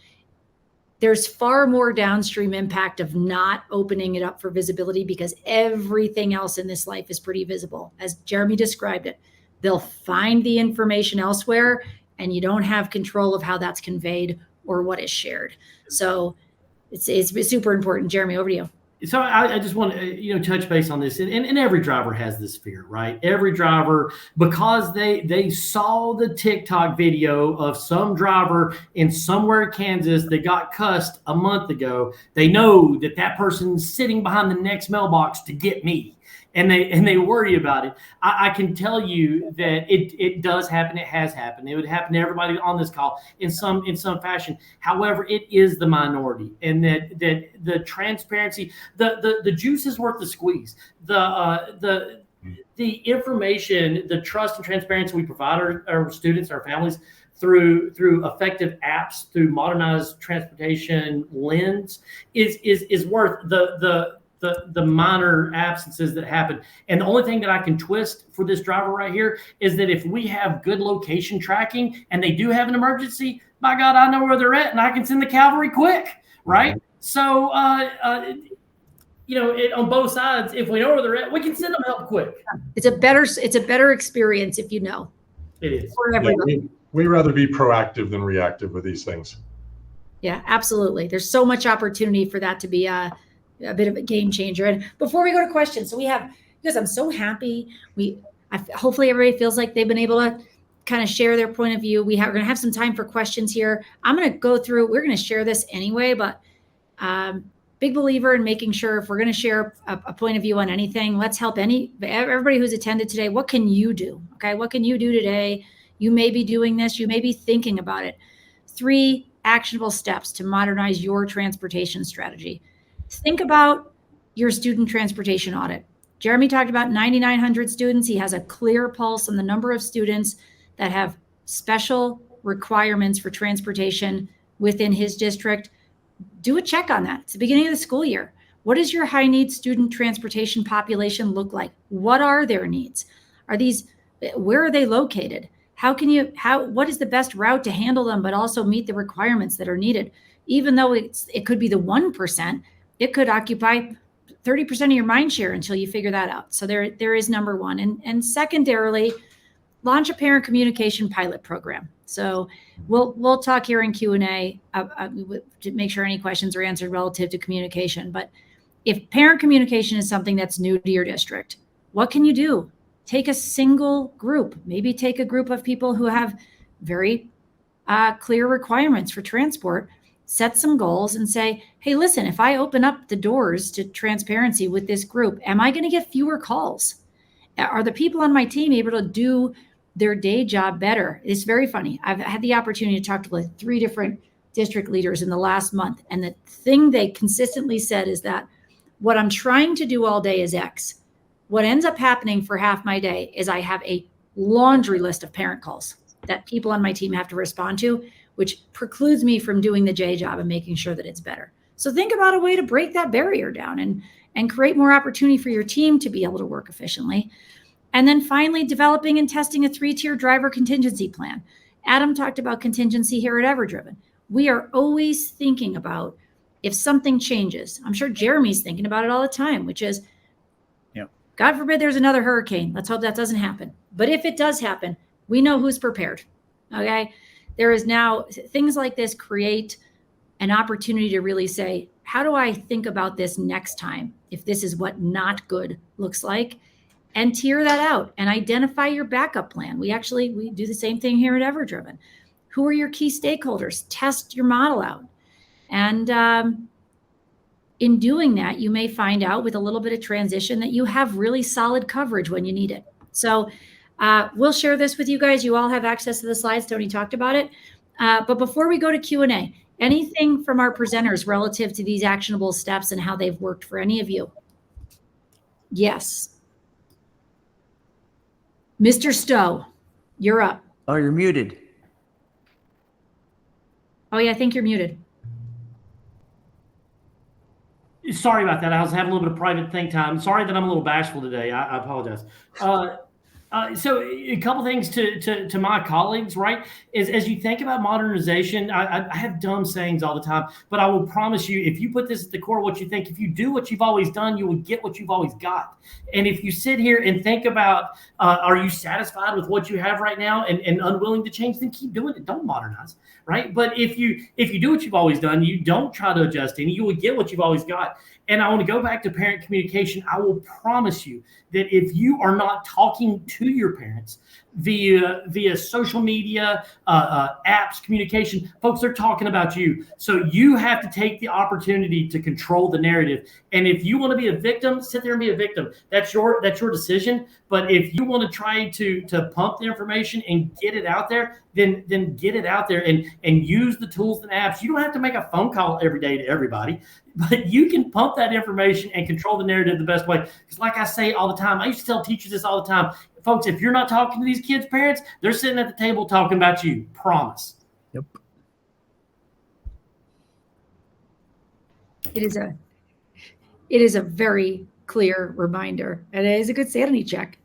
there's far more downstream impact of not opening it up for visibility, because everything else in this life is pretty visible. As Jeremy described it, they'll find the information elsewhere, and you don't have control of how that's conveyed or what is shared. So it's super important. Jeremy, over to you. So I just want to touch base on this, and every driver has this fear, right? Every driver, because they saw the TikTok video of some driver in somewhere Kansas that got cussed a month ago, they know that person's sitting behind the next mailbox to get me. and they worry about it. I can tell you that it does happen. It has happened. It would happen to everybody on this call in some fashion. However, it is the minority, and that the transparency, the juice is worth the squeeze. The information, the trust and transparency we provide our students, our families, through effective apps, through modernized transportation lens, is worth the minor absences that happen. And the only thing that I can twist for this driver right here is that if we have good location tracking and they do have an emergency, by God, I know where they're at and I can send the cavalry quick, right? Mm-hmm. So, on both sides, if we know where they're at, we can send them help quick. It's a better experience if you know. It is. For everybody. We rather be proactive than reactive with these things. Yeah, absolutely. There's so much opportunity for that to be a bit of a game changer. And before we go to questions, so because I'm so happy, hopefully everybody feels like they've been able to kind of share their point of view. We're going to have some time for questions here. I'm going to go through, we're going to share this anyway, but big believer in making sure if we're going to share a point of view on anything, let's help everybody who's attended today. What can you do? Okay. What can you do today? You may be doing this. You may be thinking about it. 3 actionable steps to modernize your transportation strategy. Think about your student transportation audit. Jeremy talked about 9,900 students. He has a clear pulse on the number of students that have special requirements for transportation within his district. Do a check on that. It's the beginning of the school year. What does your high need student transportation population look like? What are their needs? Where are they located? What is the best route to handle them, but also meet the requirements that are needed? Even though it could be the 1%, it could occupy 30% of your mind share until you figure that out. So there is number one. And secondarily, launch a parent communication pilot program. So we'll talk here in Q&A to make sure any questions are answered relative to communication. But if parent communication is something that's new to your district, what can you do? Take a single group, maybe take a group of people who have very clear requirements for transport, set some goals and say, hey, listen, if I open up the doors to transparency with this group, am I going to get fewer calls? Are the people on my team able to do their day job better? It's very funny. I've had the opportunity to talk to like 3 different district leaders in the last month. And the thing they consistently said is that what I'm trying to do all day is X. What ends up happening for half my day is I have a laundry list of parent calls that people on my team have to respond to, which precludes me from doing the J job and making sure that it's better. So think about a way to break that barrier down and create more opportunity for your team to be able to work efficiently. And then finally, developing and testing a 3-tier driver contingency plan. Adam talked about contingency here at EverDriven. We are always thinking about if something changes. I'm sure Jeremy's thinking about it all the time, which is, God forbid there's another hurricane. Let's hope that doesn't happen. But if it does happen, we know who's prepared. Okay. There is now things like this create an opportunity to really say, how do I think about this next time? If this is what not good looks like, and tier that out and identify your backup plan. We do the same thing here at EverDriven. Who are your key stakeholders? Test your model out. And, in doing that, you may find out with a little bit of transition that you have really solid coverage when you need it. So we'll share this with you guys. You all have access to the slides. Tony talked about it. But before we go to Q&A, anything from our presenters relative to these actionable steps and how they've worked for any of you? Yes. Mr. Stowe, you're up. Oh, you're muted. Oh, yeah, I think you're muted. Sorry about that. I was having a little bit of private think time. Sorry that I'm a little bashful today. I apologize. So a couple things to my colleagues, right, is as you think about modernization, I have dumb sayings all the time, but I will promise you, if you put this at the core of what you think, if you do what you've always done, you will get what you've always got. And if you sit here and think about, are you satisfied with what you have right now and unwilling to change, then keep doing it. Don't modernize, right? But if you do what you've always done, you don't try to adjust any, you will get what you've always got. And I want to go back to parent communication. I will promise you that if you are not talking to your parents via social media, apps, communication. Folks, they're talking about you. So you have to take the opportunity to control the narrative. And if you want to be a victim, sit there and be a victim. That's your decision. But if you want to try to pump the information and get it out there, then get it out there and use the tools and apps. You don't have to make a phone call every day to everybody, but you can pump that information and control the narrative the best way. Because like I say all the time, I used to tell teachers this all the time, folks, if you're not talking to these kids' parents, they're sitting at the table talking about you. Promise. Yep. It is a very clear reminder, and it is a good sanity check.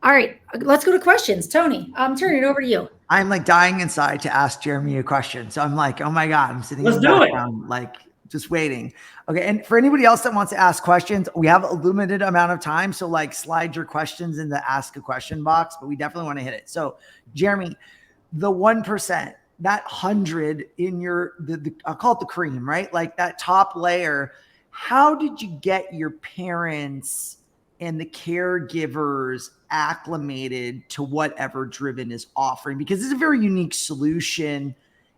All right, let's go to questions. Tony, I'm turning it over to you. I'm like dying inside to ask Jeremy a question. So I'm like, oh my God, I'm sitting Let's in the do it. background, like just waiting. Okay. And for anybody else that wants to ask questions, we have a limited amount of time. So like slide your questions in the ask a question box, but we definitely want to hit it. So Jeremy, the 1%, that 100 in your, I'll call it the cream, right? Like that top layer. How did you get your parents and the caregivers acclimated to what EverDriven is offering? Because it's a very unique solution.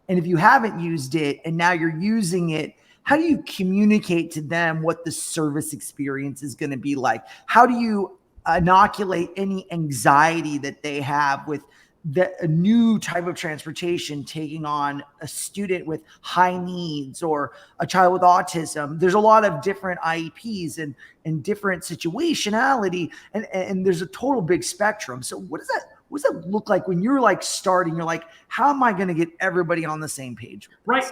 And if you haven't used it and now you're using it, how do you communicate to them what the service experience is going to be like? How do you inoculate any anxiety that they have with a new type of transportation taking on a student with high needs or a child with autism? There's a lot of different IEPs and different situationality, and there's a total big spectrum. So what does that look like when you're like starting? You're like, how am I going to get everybody on the same page? Right.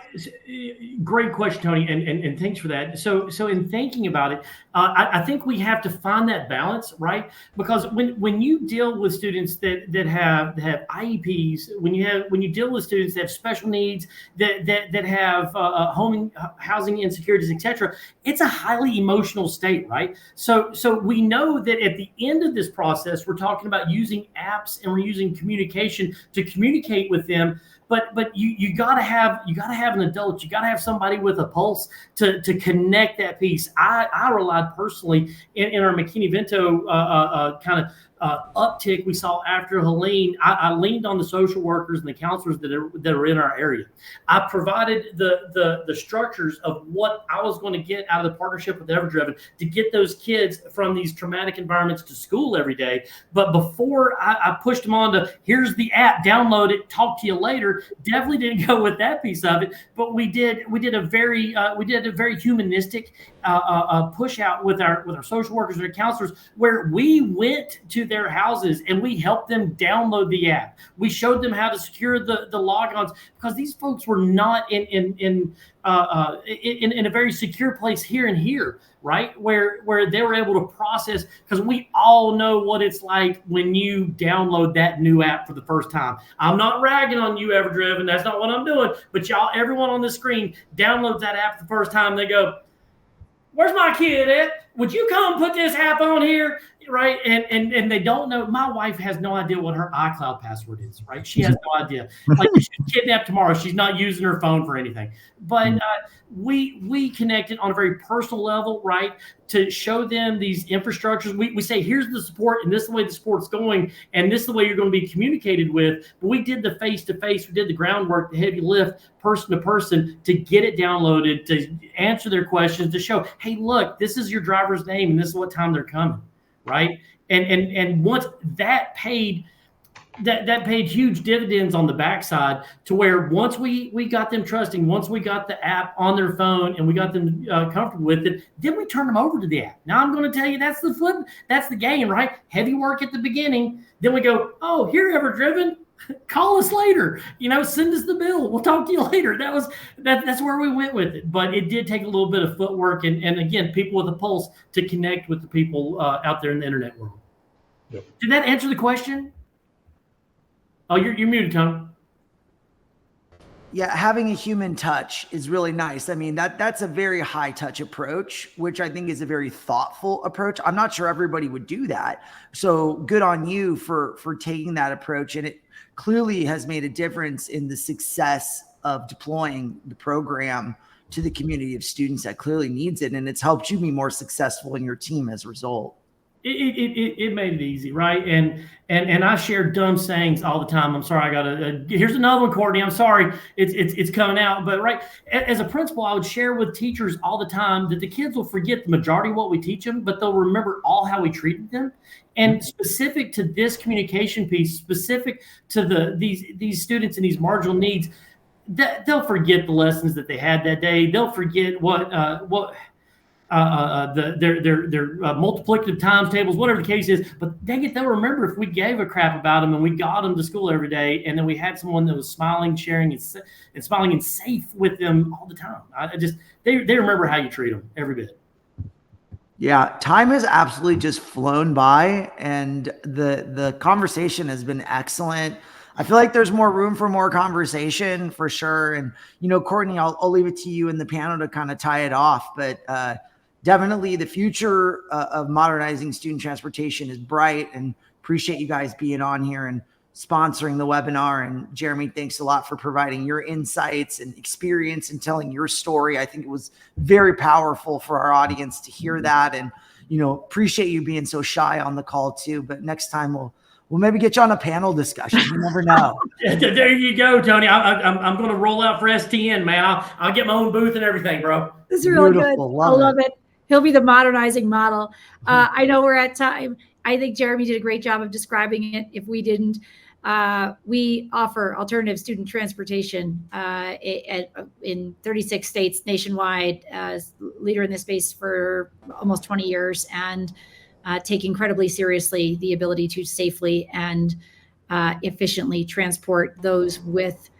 Great question, Tony. And thanks for that. So in thinking about it, I think we have to find that balance, right? Because when you deal with students that have IEPs, when you deal with students that have special needs, that have housing insecurities, etc., it's a highly emotional state, right? So we know that at the end of this process, we're talking about using apps and we're using communication to communicate with them. But you gotta have an adult. You gotta have somebody with a pulse to connect that piece. I relied personally in our McKinney-Vento kind of uptick we saw after Helene. I leaned on the social workers and the counselors that are in our area. I provided the structures of what I was going to get out of the partnership with EverDriven to get those kids from these traumatic environments to school every day. But before I pushed them on to, here's the app, download it, talk to you later, definitely didn't go with that piece of it. But we did a very humanistic push out with our social workers and our counselors, where we went to their houses and we helped them download the app. We showed them how to secure the logons, because these folks were not in a very secure place here, right? Where they were able to process, because we all know what it's like when you download that new app for the first time. I'm not ragging on you, EverDriven. That's not what I'm doing. But everyone on the screen downloads that app the first time. They go, where's my kid at? Would you come put this app on here? Right. And they don't know. My wife has no idea what her iCloud password is. Right. She has no idea. Like, she's kidnapped tomorrow. She's not using her phone for anything. But we connected on a very personal level, right, to show them these infrastructures. We say, here's the support, and this is the way the support's going, and this is the way you're going to be communicated with. But we did the face-to-face, we did the groundwork, the heavy lift, person to person, to get it downloaded, to answer their questions, to show, hey, look, this is your driver's name, and this is what time they're coming, right? And once that paid, that paid huge dividends on the backside, to where once we got them trusting, once we got the app on their phone and we got them comfortable with it, then we turn them over to the app. Now I'm going to tell you, that's the game, right? Heavy work at the beginning. Then we go, oh, here, EverDriven, call us later. Send us the bill. We'll talk to you later. That's where we went with it. But it did take a little bit of footwork and again, people with a pulse to connect with the people out there in the internet world. Yep. Did that answer the question? Oh, you're muted, Tom. Yeah, having a human touch is really nice. I mean, that's a very high touch approach, which I think is a very thoughtful approach. I'm not sure everybody would do that. So good on you for taking that approach. And it clearly has made a difference in the success of deploying the program to the community of students that clearly needs it. And it's helped you be more successful in your team as a result. It made it easy, right? And I share dumb sayings all the time. I'm sorry, I gotta. Here's another one, Courtney. I'm sorry, it's coming out. But right, as a principal, I would share with teachers all the time that the kids will forget the majority of what we teach them, but they'll remember all how we treated them. And specific to this communication piece, specific to these students and these marginal needs, they'll forget the lessons that they had that day. They'll forget what their multiplicative times tables, whatever the case is. But dang it, they'll remember if we gave a crap about them and we got them to school every day, and then we had someone that was smiling, sharing, and smiling and safe with them all the time. They remember how you treat them every bit. Yeah, time has absolutely just flown by, and the conversation has been excellent. I feel like there's more room for more conversation for sure. And, Courtney, I'll leave it to you in the panel to kind of tie it off. But definitely the future of modernizing student transportation is bright, and appreciate you guys being on here and sponsoring the webinar. And Jeremy, thanks a lot for providing your insights and experience and telling your story. I think it was very powerful for our audience to hear that. And, appreciate you being so shy on the call too. But next time we'll maybe get you on a panel discussion. You never know. There you go, Tony. I'm going to roll out for STN, man. I'll get my own booth and everything, bro. This is really Beautiful. good. I love it. He'll be the modernizing model. I know we're at time. I think Jeremy did a great job of describing it. If we didn't, we offer alternative student transportation in 36 states nationwide, as leader in this space for almost 20 years, and take incredibly seriously the ability to safely and efficiently transport those with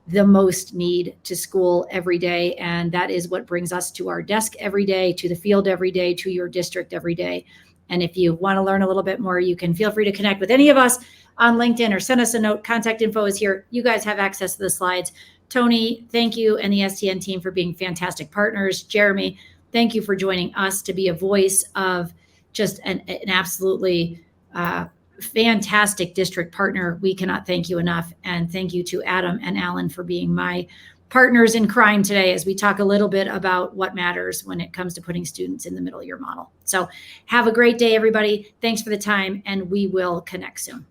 the most need to school every day. And that is what brings us to our desk every day, to the field every day, to your district every day. And if you want to learn a little bit more, you can feel free to connect with any of us on LinkedIn or send us a note. Contact info is here. You guys have access to the slides. Tony, thank you, and the STN team for being fantastic partners. Jeremy, thank you for joining us to be a voice of just an absolutely fantastic district partner. We cannot thank you enough. And thank you to Adam and Alan for being my partners in crime today as we talk a little bit about what matters when it comes to putting students in the middle of your model. So have a great day, everybody. Thanks for the time, and we will connect soon.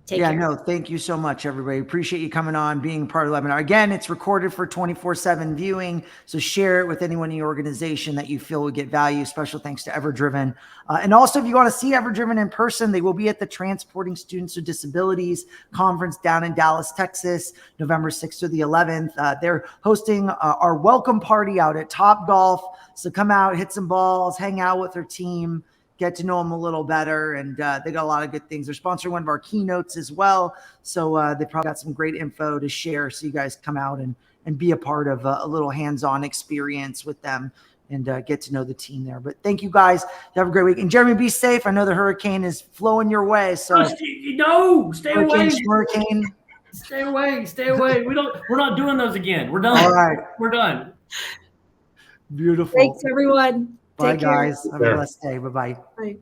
Take care. No, thank you so much, everybody. Appreciate you coming on, being part of the webinar. Again, it's recorded for 24/7 viewing, so share it with anyone in your organization that you feel would get value. Special thanks to EverDriven. And also, if you want to see EverDriven in person, they will be at the Transporting Students with Disabilities Conference down in Dallas, Texas, November 6th through the 11th. They're hosting our welcome party out at Top Golf. So come out, hit some balls, hang out with their team, get to know them a little better. And they got a lot of good things. They're sponsoring one of our keynotes as well. So they probably got some great info to share. So you guys come out and be a part of a little hands-on experience with them and get to know the team there. But thank you guys. Have a great week. And Jeremy, be safe. I know the hurricane is flowing your way. So stay away. Hurricane. Stay away. Stay away. We're not doing those again. We're done. All right. We're done. Beautiful. Thanks, everyone. Bye, Take care. guys. Have a blessed day. Bye-bye. Bye.